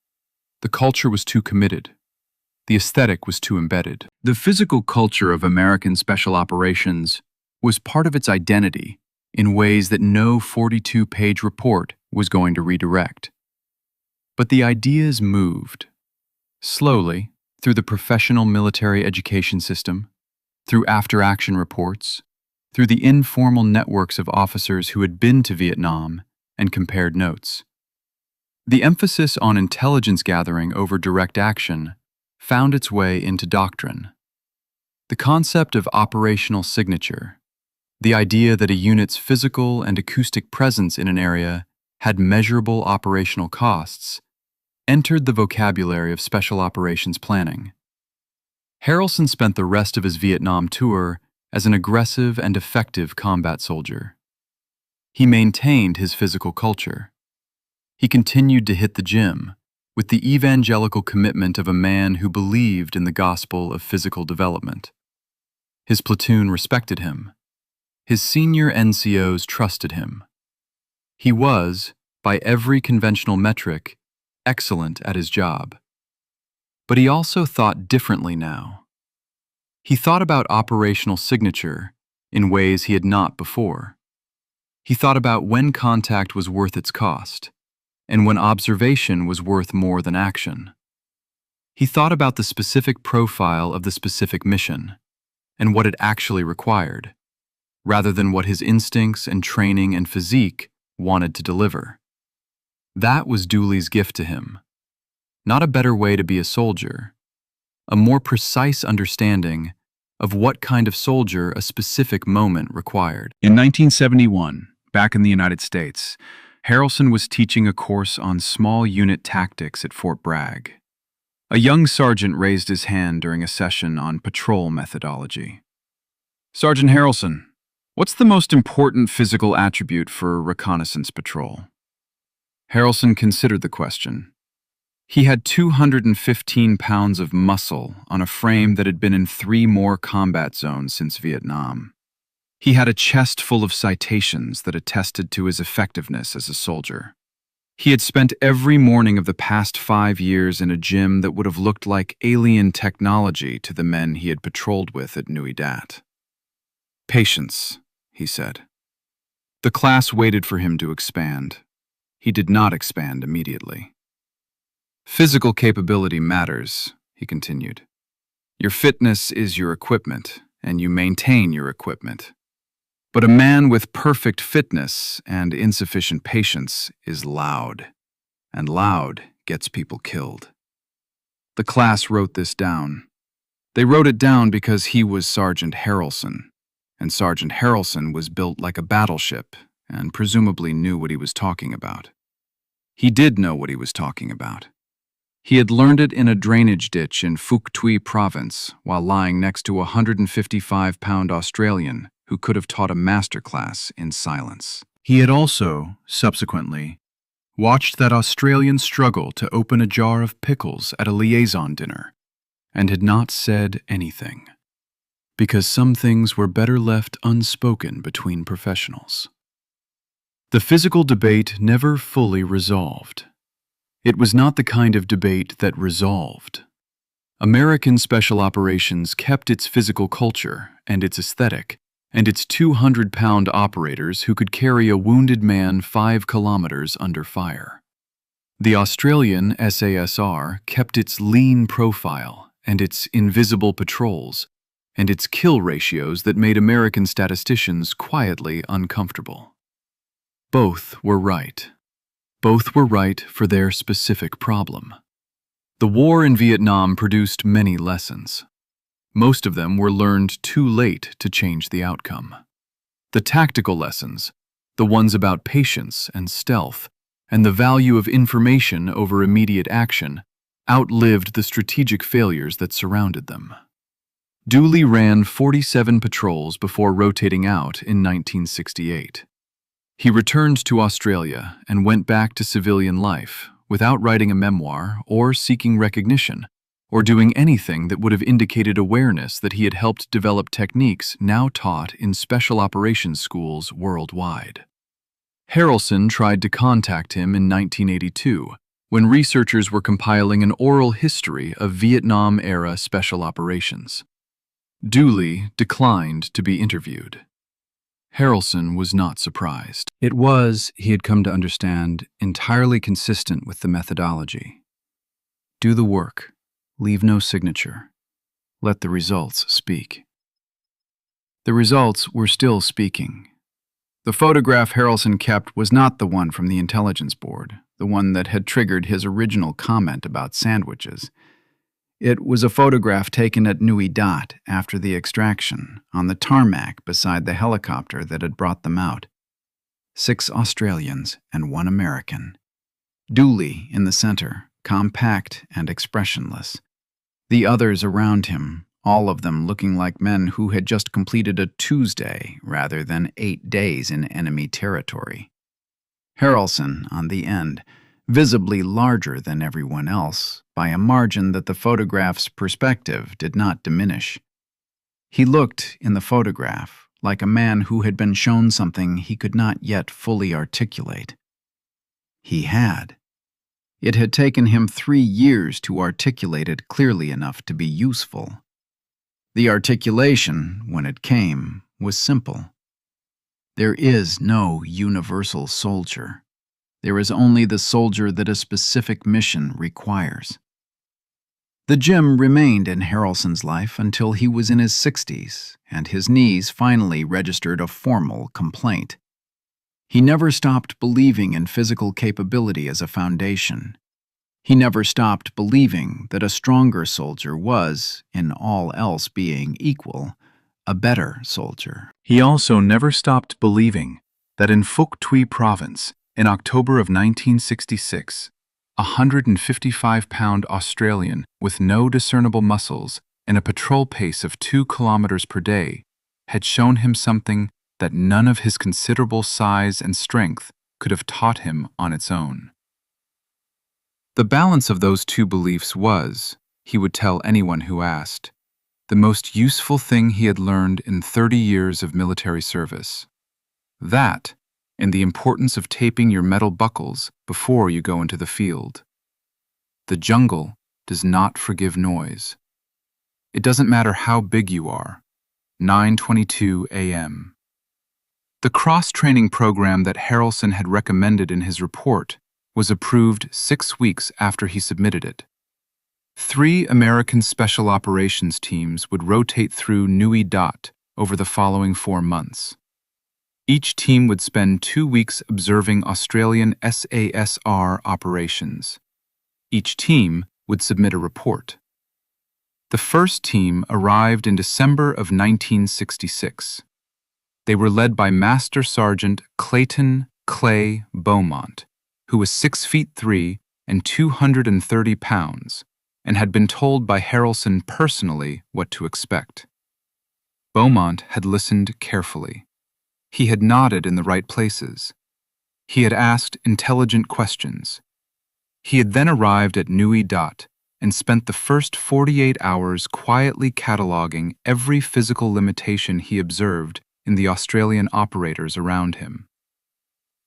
The culture was too committed. The aesthetic was too embedded. The physical culture of American special operations was part of its identity in ways that no 42-page report was going to redirect. But the ideas moved. Slowly, through the professional military education system, through after-action reports, through the informal networks of officers who had been to Vietnam and compared notes. The emphasis on intelligence gathering over direct action found its way into doctrine. The concept of operational signature, the idea that a unit's physical and acoustic presence in an area had measurable operational costs, entered the vocabulary of special operations planning. Harrelson spent the rest of his Vietnam tour as an aggressive and effective combat soldier. He maintained his physical culture. He continued to hit the gym with the evangelical commitment of a man who believed in the gospel of physical development. His platoon respected him. His senior NCOs trusted him. He was, by every conventional metric, excellent at his job. But he also thought differently now. He thought about operational signature in ways he had not before. He thought about when contact was worth its cost, and when observation was worth more than action. He thought about the specific profile of the specific mission, and what it actually required, rather than what his instincts and training and physique wanted to deliver. That was Dooley's gift to him. Not a better way to be a soldier, a more precise understanding of what kind of soldier a specific moment required. In 1971, back in the United States, Harrelson was teaching a course on small unit tactics at Fort Bragg. A young sergeant raised his hand during a session on patrol methodology. Sergeant Harrelson, what's the most important physical attribute for a reconnaissance patrol? Harrelson considered the question. He had 215 pounds of muscle on a frame that had been in 3 more combat zones since Vietnam. He had a chest full of citations that attested to his effectiveness as a soldier. He had spent every morning of the past 5 years in a gym that would have looked like alien technology to the men he had patrolled with at Nui Dat. Patience, he said. The class waited for him to expand. He did not expand immediately. Physical capability matters, he continued. Your fitness is your equipment, and you maintain your equipment. But a man with perfect fitness and insufficient patience is loud, and loud gets people killed. The class wrote this down. They wrote it down because he was Sergeant Harrelson, and Sergeant Harrelson was built like a battleship and presumably knew what he was talking about. He did know what he was talking about. He had learned it in a drainage ditch in Phuc Tuy province while lying next to a 155-pound Australian who could have taught a master class in silence. He had also, subsequently, watched that Australian struggle to open a jar of pickles at a liaison dinner and had not said anything, because some things were better left unspoken between professionals. The physical debate never fully resolved. It was not the kind of debate that resolved. American Special Operations kept its physical culture and its aesthetic, and its 200-pound operators who could carry a wounded man 5 kilometers under fire. The Australian SASR kept its lean profile and its invisible patrols, and its kill ratios that made American statisticians quietly uncomfortable. Both were right. Both were right for their specific problem. The war in Vietnam produced many lessons. Most of them were learned too late to change the outcome. The tactical lessons, the ones about patience and stealth, and the value of information over immediate action, outlived the strategic failures that surrounded them. Dooley ran 47 patrols before rotating out in 1968. He returned to Australia and went back to civilian life without writing a memoir or seeking recognition, or doing anything that would have indicated awareness that he had helped develop techniques now taught in special operations schools worldwide. Harrelson tried to contact him in 1982, when researchers were compiling an oral history of Vietnam-era special operations. Dooley declined to be interviewed. Harrelson was not surprised. It was, he had come to understand, entirely consistent with the methodology. Do the work. Leave no signature. Let the results speak. The results were still speaking. The photograph Harrelson kept was not the one from the intelligence board, the one that had triggered his original comment about sandwiches. It was a photograph taken at Nui Dat after the extraction, on the tarmac beside the helicopter that had brought them out. 6 Australians and 1 American. Dooley in the center, compact and expressionless. The others around him, all of them looking like men who had just completed a Tuesday rather than 8 days in enemy territory. Harrelson on the end, visibly larger than everyone else, by a margin that the photograph's perspective did not diminish. He looked, in the photograph, like a man who had been shown something he could not yet fully articulate. He had. It had taken him 3 years to articulate it clearly enough to be useful. The articulation, when it came, was simple. There is no universal soldier. There is only the soldier that a specific mission requires. The gym remained in Harrelson's life until he was in his 60s, and his knees finally registered a formal complaint. He never stopped believing in physical capability as a foundation. He never stopped believing that a stronger soldier was, in all else being equal, a better soldier. He also never stopped believing that in Phuoc Tuy Province, in October of 1966, a 155-pound Australian with no discernible muscles and a patrol pace of 2 kilometers per day had shown him something that none of his considerable size and strength could have taught him on its own. The balance of those 2 beliefs was, he would tell anyone who asked, the most useful thing he had learned in 30 years of military service. That, and the importance of taping your metal buckles before you go into the field. The jungle does not forgive noise. It doesn't matter how big you are. 9:22 a.m. The cross-training program that Harrelson had recommended in his report was approved 6 weeks after he submitted it. 3 American Special Operations teams would rotate through Nui Dat over the following 4 months. Each team would spend 2 weeks observing Australian SASR operations. Each team would submit a report. The first team arrived in December of 1966. They were led by Master Sergeant Clayton Clay Beaumont, who was 6'3" and 230 pounds, and had been told by Harrelson personally what to expect. Beaumont had listened carefully. He had nodded in the right places. He had asked intelligent questions. He had then arrived at Nui Dat and spent the first 48 hours quietly cataloging every physical limitation he observed in the Australian operators around him.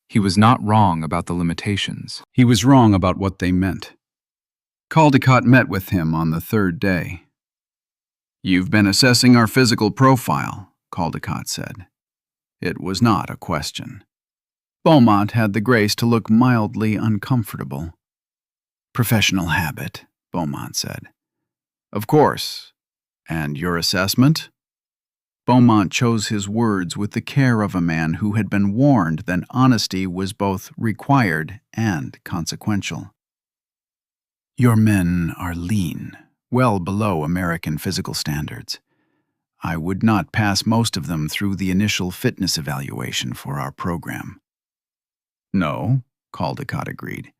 He was not wrong about the limitations. He was wrong about what they meant. Caldecott met with him on the 3rd day. "You've been assessing our physical profile," Caldecott said. It was not a question. Beaumont had the grace to look mildly uncomfortable. "Professional habit," Beaumont said. "Of course. And your assessment?" Beaumont chose his words with the care of a man who had been warned that honesty was both required and consequential. Your men are lean, well below American physical standards. I would not pass most of them through the initial fitness evaluation for our program. No, Caldecott agreed.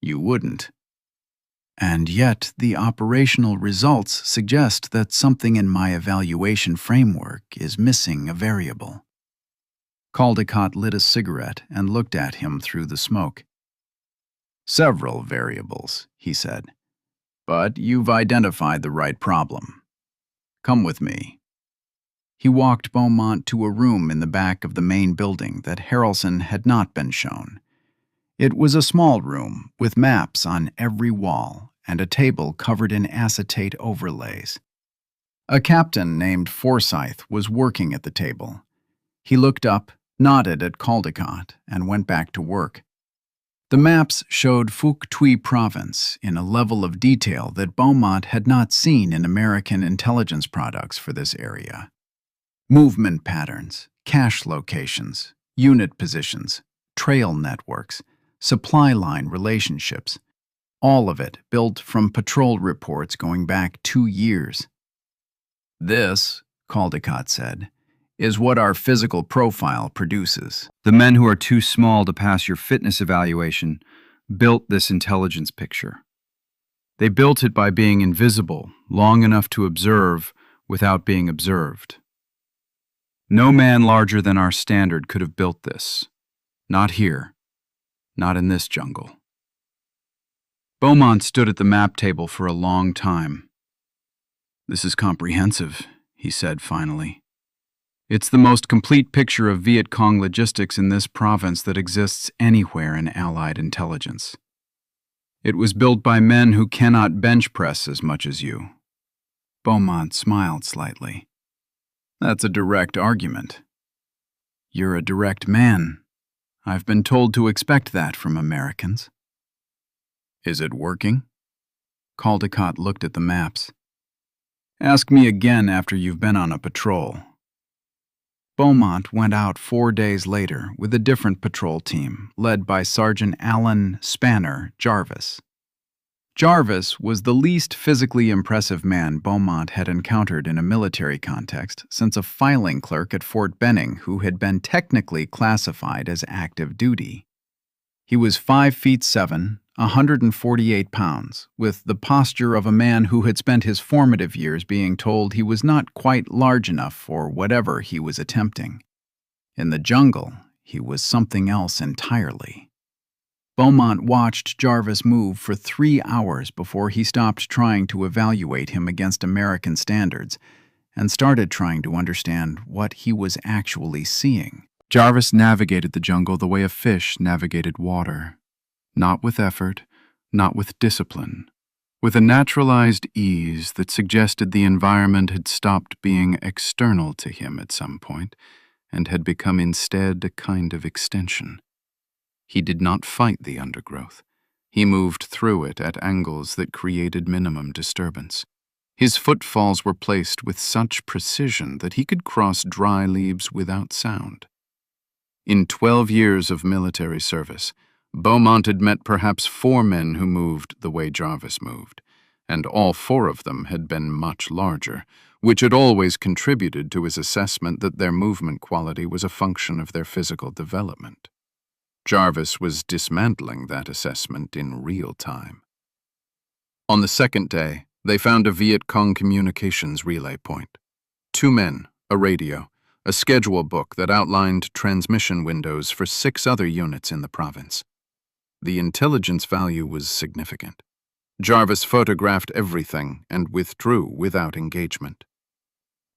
You wouldn't. And yet, the operational results suggest that something in my evaluation framework is missing a variable. Caldecott lit a cigarette and looked at him through the smoke. Several variables, he said. But you've identified the right problem. Come with me. He walked Beaumont to a room in the back of the main building that Harrelson had not been shown. It was a small room with maps on every wall and a table covered in acetate overlays. A captain named Forsyth was working at the table. He looked up, nodded at Caldecott, and went back to work. The maps showed Phuc Tuy Province in a level of detail that Beaumont had not seen in American intelligence products for this area. Movement patterns, cache locations, unit positions, trail networks, supply line relationships, all of it built from patrol reports going back 2 years. This, Caldecott said, is what our physical profile produces. The men who are too small to pass your fitness evaluation built this intelligence picture. They built it by being invisible, long enough to observe without being observed. No man larger than our standard could have built this. Not here. Not in this jungle. Beaumont stood at the map table for a long time. This is comprehensive, he said finally. It's the most complete picture of Viet Cong logistics in this province that exists anywhere in Allied intelligence. It was built by men who cannot bench press as much as you. Beaumont smiled slightly. That's a direct argument. You're a direct man. I've been told to expect that from Americans. Is it working? Caldecott looked at the maps. Ask me again after you've been on a patrol. Beaumont went out 4 days later with a different patrol team, led by Sergeant Alan Spanner Jarvis. Jarvis was the least physically impressive man Beaumont had encountered in a military context since a filing clerk at Fort Benning who had been technically classified as active duty. He was 5'7", 148 pounds, with the posture of a man who had spent his formative years being told he was not quite large enough for whatever he was attempting. In the jungle, he was something else entirely. Beaumont watched Jarvis move for 3 hours before he stopped trying to evaluate him against American standards and started trying to understand what he was actually seeing. Jarvis navigated the jungle the way a fish navigated water. Not with effort, not with discipline. With a naturalized ease that suggested the environment had stopped being external to him at some point and had become instead a kind of extension. He did not fight the undergrowth. He moved through it at angles that created minimum disturbance. His footfalls were placed with such precision that he could cross dry leaves without sound. In 12 years of military service, Beaumont had met perhaps 4 men who moved the way Jarvis moved, and all 4 of them had been much larger, which had always contributed to his assessment that their movement quality was a function of their physical development. Jarvis was dismantling that assessment in real time. On the second day, they found a Viet Cong communications relay point. 2 men, a radio, a schedule book that outlined transmission windows for 6 other units in the province. The intelligence value was significant. Jarvis photographed everything and withdrew without engagement.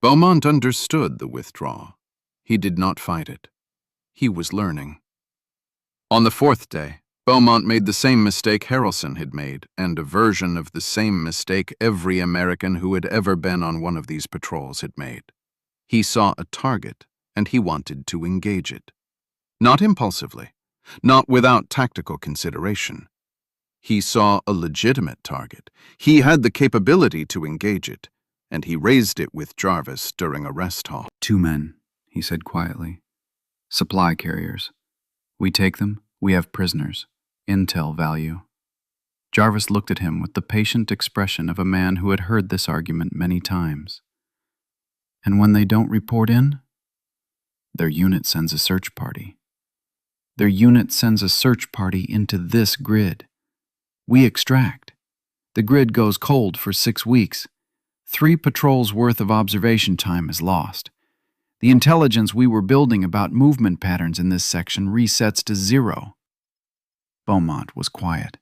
Beaumont understood the withdrawal. He did not fight it. He was learning. On the 4th day, Beaumont made the same mistake Harrelson had made, and a version of the same mistake every American who had ever been on one of these patrols had made. He saw a target, and he wanted to engage it. Not impulsively, not without tactical consideration. He saw a legitimate target. He had the capability to engage it, and he raised it with Jarvis during a rest halt. 2 men, he said quietly. Supply carriers. We take them, we have prisoners. Intel value. Jarvis looked at him with the patient expression of a man who had heard this argument many times. And when they don't report in? Their unit sends a search party. Their unit sends a search party into this grid. We extract. The grid goes cold for 6 weeks. 3 patrols worth of observation time is lost. The intelligence we were building about movement patterns in this section resets to 0. Beaumont was quiet.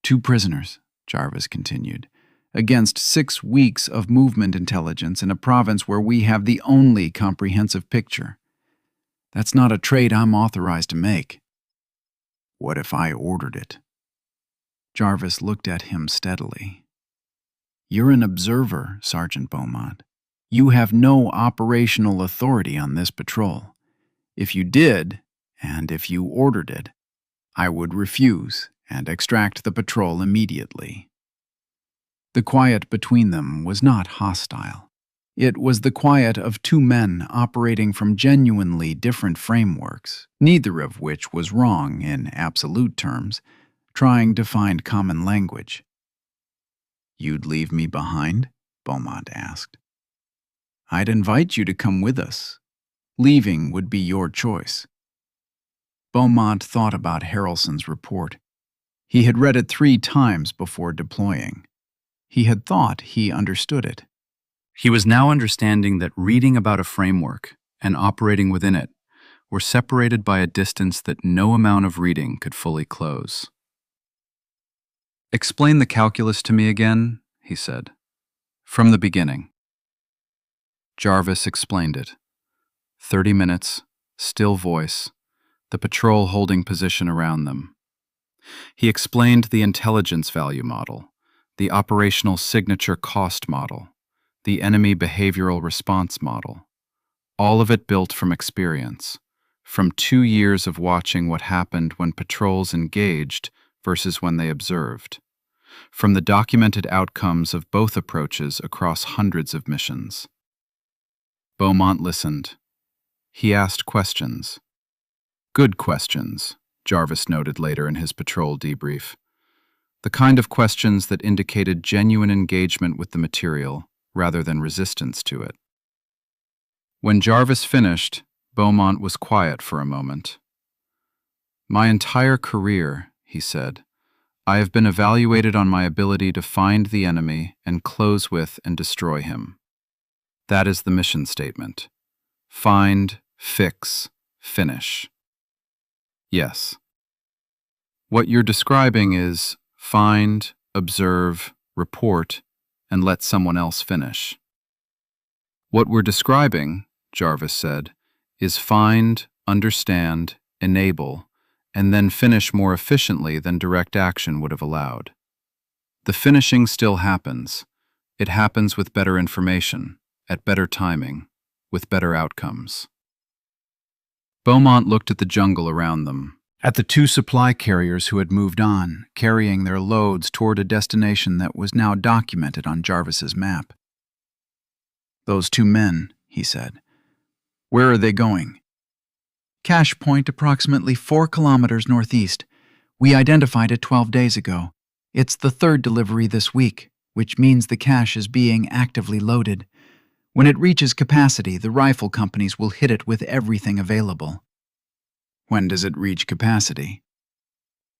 2 prisoners, Jarvis continued, against 6 weeks of movement intelligence in a province where we have the only comprehensive picture. That's not a trade I'm authorized to make. What if I ordered it? Jarvis looked at him steadily. You're an observer, Sergeant Beaumont. You have no operational authority on this patrol. If you did, and if you ordered it, I would refuse and extract the patrol immediately. The quiet between them was not hostile. It was the quiet of 2 men operating from genuinely different frameworks, neither of which was wrong in absolute terms, trying to find common language. You'd leave me behind? Beaumont asked. I'd invite you to come with us. Leaving would be your choice. Beaumont thought about Harrelson's report. He had read it 3 times before deploying. He had thought he understood it. He was now understanding that reading about a framework and operating within it were separated by a distance that no amount of reading could fully close. Explain the calculus to me again, he said. From the beginning. Jarvis explained it. 30 minutes, still voice, the patrol holding position around them. He explained the intelligence value model, the operational signature cost model, the enemy behavioral response model, all of it built from experience, from 2 years of watching what happened when patrols engaged versus when they observed, from the documented outcomes of both approaches across hundreds of missions. Beaumont listened. He asked questions. Good questions, Jarvis noted later in his patrol debrief. The kind of questions that indicated genuine engagement with the material rather than resistance to it. When Jarvis finished, Beaumont was quiet for a moment. My entire career, he said, I have been evaluated on my ability to find the enemy and close with and destroy him. That is the mission statement. Find, fix, finish. Yes. What you're describing is find, observe, report, and let someone else finish. What we're describing, Jarvis said, is find, understand, enable, and then finish more efficiently than direct action would have allowed. The finishing still happens. It happens with better information, at better timing, with better outcomes. Beaumont looked at the jungle around them, at the 2 supply carriers who had moved on, carrying their loads toward a destination that was now documented on Jarvis's map. Those 2 men, he said. Where are they going? Cache point approximately 4 kilometers northeast. We identified it 12 days ago. It's the 3rd delivery this week, which means the cache is being actively loaded. When it reaches capacity, the rifle companies will hit it with everything available. When does it reach capacity?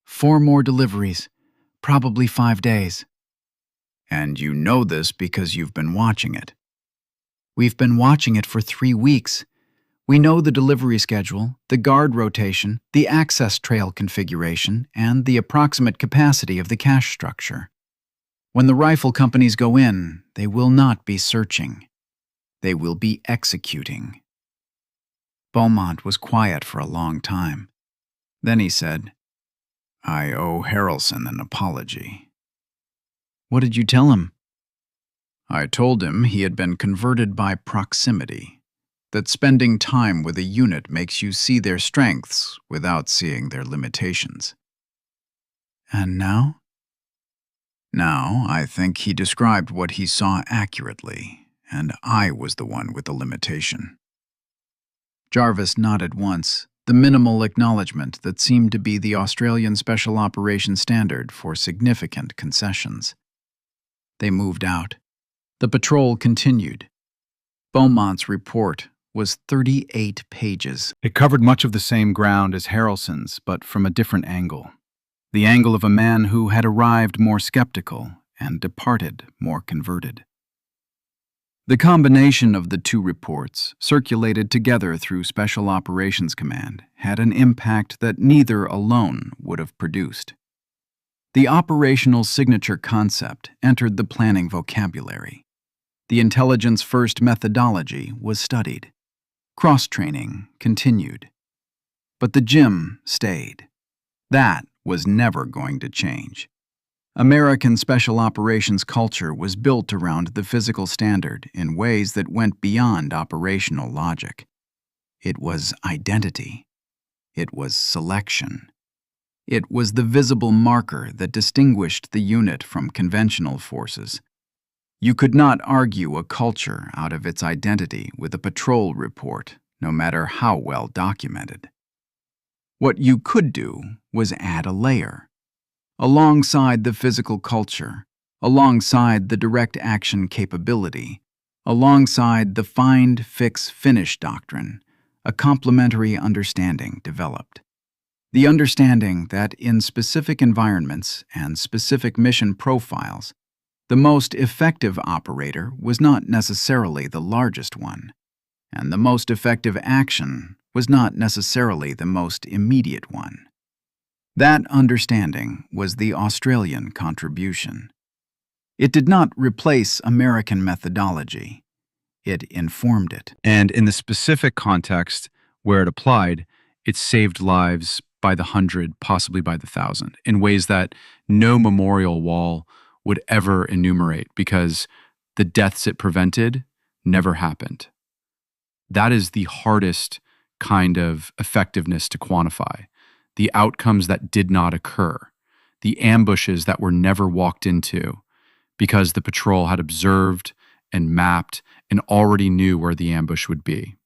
4 more deliveries, probably 5 days. And you know this because you've been watching it. We've been watching it for 3 weeks. We know the delivery schedule, the guard rotation, the access trail configuration, and the approximate capacity of the cache structure. When the rifle companies go in, they will not be searching. They will be executing. Beaumont was quiet for a long time. Then he said, I owe Harrelson an apology. What did you tell him? I told him he had been converted by proximity, that spending time with a unit makes you see their strengths without seeing their limitations. And now? Now, I think he described what he saw accurately, and I was the one with the limitation. Jarvis nodded once, the minimal acknowledgement that seemed to be the Australian Special Operations standard for significant concessions. They moved out. The patrol continued. Beaumont's report was 38 pages. It covered much of the same ground as Harrelson's, but from a different angle. The angle of a man who had arrived more skeptical and departed more converted. The combination of the two reports, circulated together through Special Operations Command, had an impact that neither alone would have produced. The operational signature concept entered the planning vocabulary. The intelligence first methodology was studied. Cross-training continued. But the gym stayed. That was never going to change. American Special Operations culture was built around the physical standard in ways that went beyond operational logic. It was identity. It was selection. It was the visible marker that distinguished the unit from conventional forces. You could not argue a culture out of its identity with a patrol report, no matter how well documented. What you could do was add a layer. Alongside the physical culture, alongside the direct action capability, alongside the find, fix, finish doctrine, a complementary understanding developed. The understanding that in specific environments and specific mission profiles, the most effective operator was not necessarily the largest one, and the most effective action was not necessarily the most immediate one. That understanding was the Australian contribution. It did not replace American methodology. It informed it. And in the specific context where it applied, it saved lives by the 100, possibly by the 1,000, in ways that no memorial wall would ever enumerate because the deaths it prevented never happened. That is the hardest kind of effectiveness to quantify. The outcomes that did not occur, the ambushes that were never walked into because the patrol had observed and mapped and already knew where the ambush would be.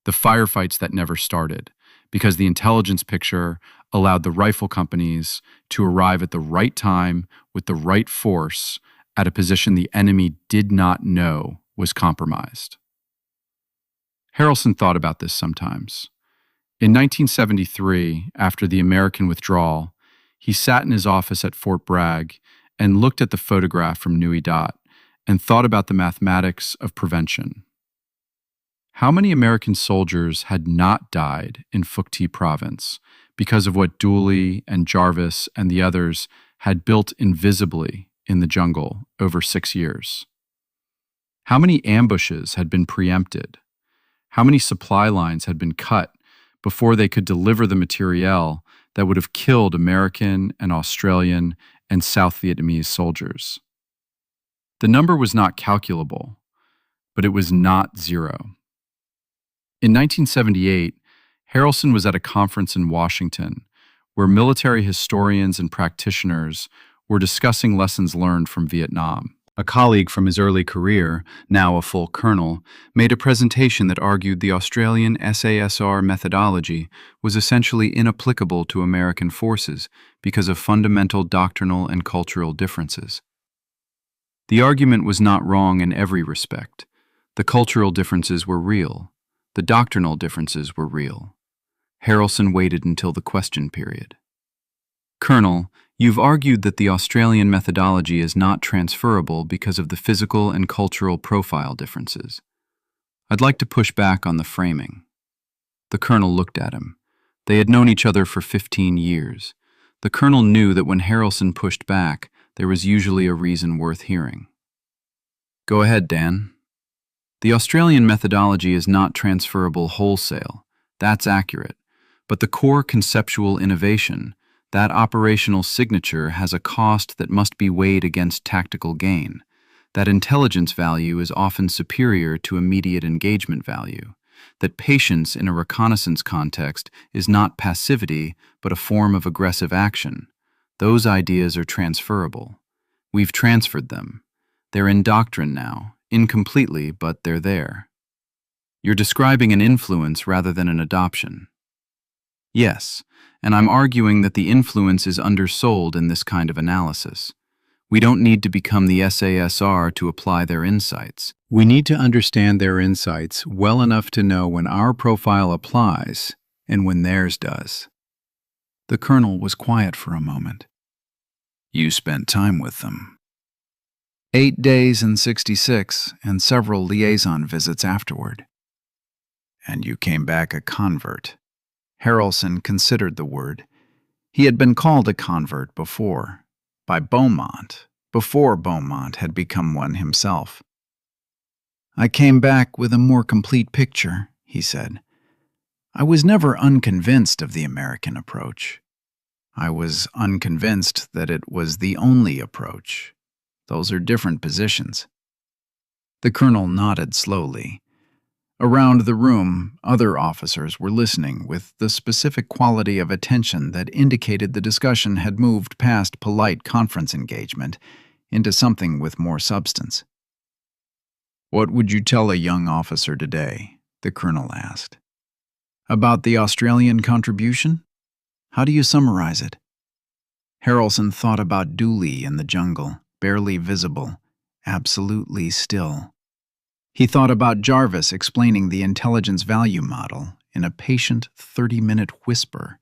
The firefights that never started because the intelligence picture allowed the rifle companies to arrive at the right time with the right force at a position the enemy did not know was compromised. Harrelson thought about this sometimes. In 1973, after the American withdrawal, he sat in his office at Fort Bragg and looked at the photograph from Nui Dat and thought about the mathematics of prevention. How many American soldiers had not died in Phuc Thi province because of what Dooley and Jarvis and the others had built invisibly in the jungle over 6 years? How many ambushes had been preempted? How many supply lines had been cut before they could deliver the materiel that would have killed American and Australian and South Vietnamese soldiers? The number was not calculable, but it was not zero. In 1978, Harrelson was at a conference in Washington where military historians and practitioners were discussing lessons learned from Vietnam. A colleague from his early career, now a full colonel, made a presentation that argued the Australian SASR methodology was essentially inapplicable to American forces because of fundamental doctrinal and cultural differences. The argument was not wrong in every respect. The cultural differences were real. The doctrinal differences were real. Harrelson waited until the question period. "Colonel, you've argued that the Australian methodology is not transferable because of the physical and cultural profile differences. I'd like to push back on the framing." The colonel looked at him. They had known each other for 15 years. The colonel knew that when Harrelson pushed back, there was usually a reason worth hearing. "Go ahead, Dan." "The Australian methodology is not transferable wholesale. That's accurate. But the core conceptual innovation, that operational signature, has a cost that must be weighed against tactical gain. That intelligence value is often superior to immediate engagement value. That patience in a reconnaissance context is not passivity, but a form of aggressive action. Those ideas are transferable. We've transferred them. They're in doctrine now, incompletely, but they're there. You're describing an influence rather than an adoption. Yes, and I'm arguing that the influence is undersold in this kind of analysis. We don't need to become the SASR to apply their insights. We need to understand their insights well enough to know when our profile applies and when theirs does. The colonel was quiet for a moment. You spent time with them. 8 days in 66 and several liaison visits afterward. And you came back a convert. Harrelson considered the word. He had been called a convert before, by Beaumont, before Beaumont had become one himself. I came back with a more complete picture, he said. I was never unconvinced of the American approach. I was unconvinced that it was the only approach. Those are different positions. The colonel nodded slowly. Around the room, other officers were listening with the specific quality of attention that indicated the discussion had moved past polite conference engagement into something with more substance. What would you tell a young officer today? The colonel asked. About the Australian contribution? How do you summarize it? Harrelson thought about Dooley in the jungle, barely visible, absolutely still. He thought about Jarvis explaining the intelligence value model in a patient 30-minute whisper.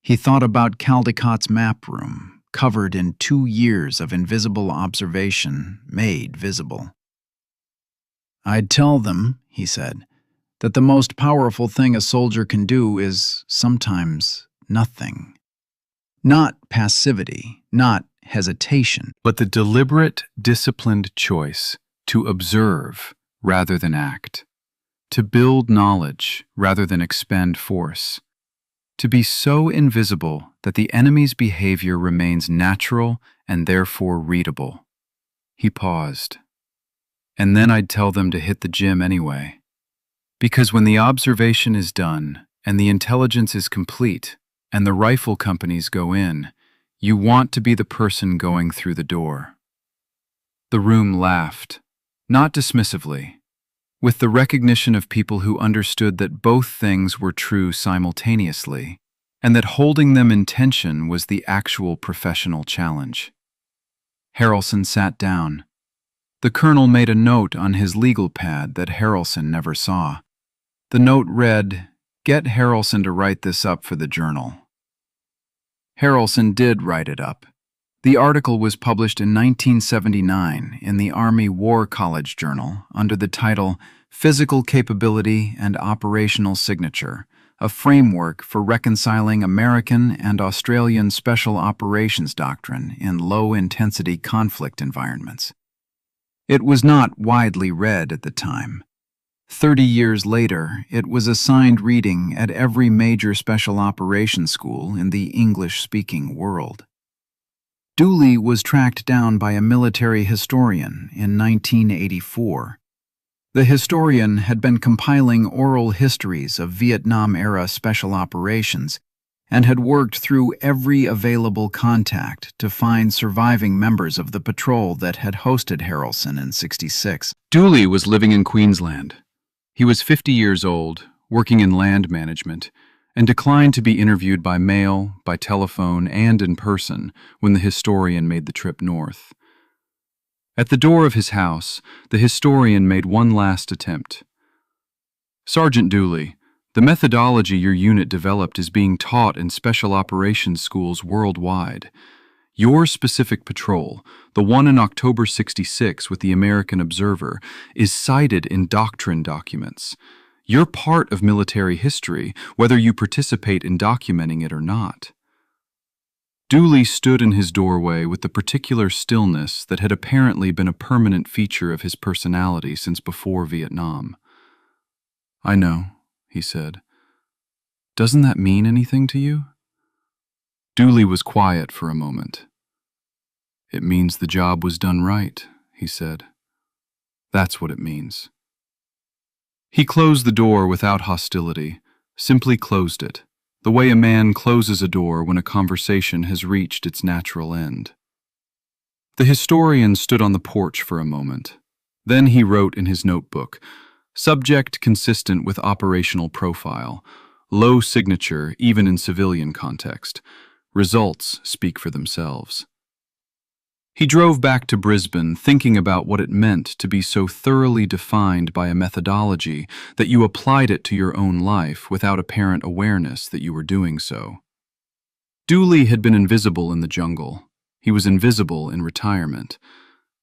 He thought about Caldicott's map room, covered in 2 years of invisible observation made visible. I'd tell them, he said, that the most powerful thing a soldier can do is sometimes nothing. Not passivity, not hesitation, but the deliberate, disciplined choice to observe rather than act, to build knowledge rather than expend force, to be so invisible that the enemy's behavior remains natural and therefore readable. He paused. And then I'd tell them to hit the gym anyway. Because when the observation is done and the intelligence is complete and the rifle companies go in, you want to be the person going through the door. The room laughed, not dismissively, with the recognition of people who understood that both things were true simultaneously, and that holding them in tension was the actual professional challenge. Harrelson sat down. The colonel made a note on his legal pad that Harrelson never saw. The note read, "Get Harrelson to write this up for the journal." Harrelson did write it up. The article was published in 1979 in the Army War College Journal under the title Physical Capability and Operational Signature, a framework for reconciling American and Australian Special Operations Doctrine in low-intensity conflict environments. It was not widely read at the time. 30 years later, it was assigned reading at every major special operations school in the English-speaking world. Dooley was tracked down by a military historian in 1984. The historian had been compiling oral histories of Vietnam-era special operations and had worked through every available contact to find surviving members of the patrol that had hosted Harrelson in '66. Dooley was living in Queensland. He was 50 years old, working in land management, and declined to be interviewed by mail, by telephone, and in person when the historian made the trip north. At the door of his house, the historian made one last attempt. "Sergeant Dooley, the methodology your unit developed is being taught in special operations schools worldwide. Your specific patrol, the one in October '66 with the American Observer, is cited in doctrine documents. You're part of military history, whether you participate in documenting it or not." Dooley stood in his doorway with the particular stillness that had apparently been a permanent feature of his personality since before Vietnam. "I know," he said. "Doesn't that mean anything to you?" Dooley was quiet for a moment. "It means the job was done right," he said. "That's what it means." He closed the door without hostility, simply closed it, the way a man closes a door when a conversation has reached its natural end. The historian stood on the porch for a moment. Then he wrote in his notebook, "Subject consistent with operational profile. Low signature even in civilian context. Results speak for themselves." He drove back to Brisbane thinking about what it meant to be so thoroughly defined by a methodology that you applied it to your own life without apparent awareness that you were doing so. Dooley had been invisible in the jungle. He was invisible in retirement.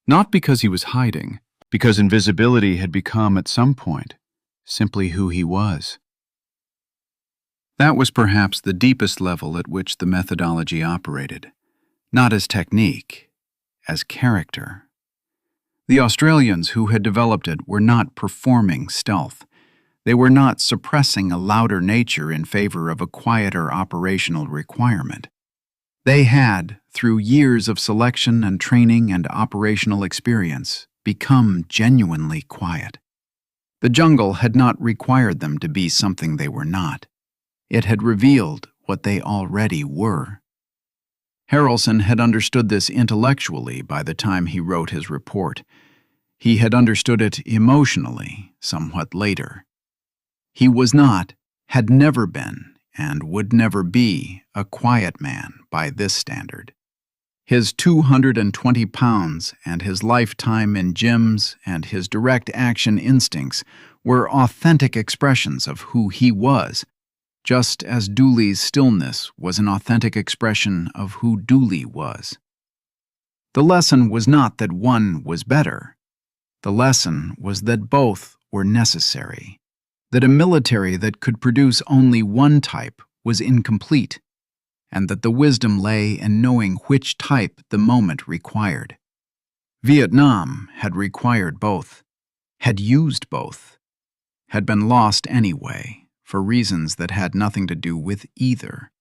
Not because he was hiding, because invisibility had become, at some point, simply who he was. That was perhaps the deepest level at which the methodology operated, not as technique, as character. The Australians who had developed it were not performing stealth. They were not suppressing a louder nature in favor of a quieter operational requirement. They had, through years of selection and training and operational experience, become genuinely quiet. The jungle had not required them to be something they were not. It had revealed what they already were. Harrelson had understood this intellectually by the time he wrote his report. He had understood it emotionally somewhat later. He was not, had never been, and would never be a quiet man by this standard. His 220 pounds and his lifetime in gyms and his direct action instincts were authentic expressions of who he was, just as Dooley's stillness was an authentic expression of who Dooley was. The lesson was not that one was better. The lesson was that both were necessary, that a military that could produce only one type was incomplete, and that the wisdom lay in knowing which type the moment required. Vietnam had required both, had used both, had been lost anyway, for reasons that had nothing to do with either.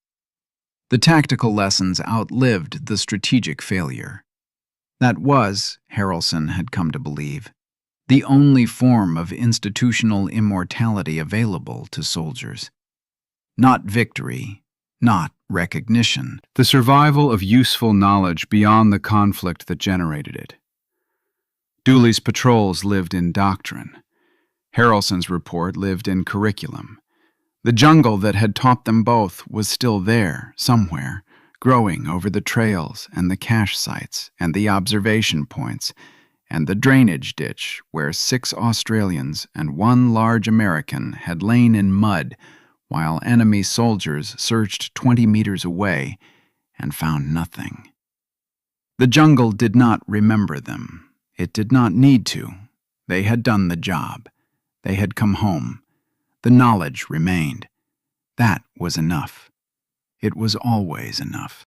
The tactical lessons outlived the strategic failure. That was, Harrelson had come to believe, the only form of institutional immortality available to soldiers. Not victory, not recognition. The survival of useful knowledge beyond the conflict that generated it. Dooley's patrols lived in doctrine. Harrelson's report lived in curriculum. The jungle that had taught them both was still there, somewhere, growing over the trails and the cache sites and the observation points and the drainage ditch where 6 Australians and 1 large American had lain in mud while enemy soldiers searched 20 meters away and found nothing. The jungle did not remember them. It did not need to. They had done the job. They had come home. The knowledge remained. That was enough. It was always enough.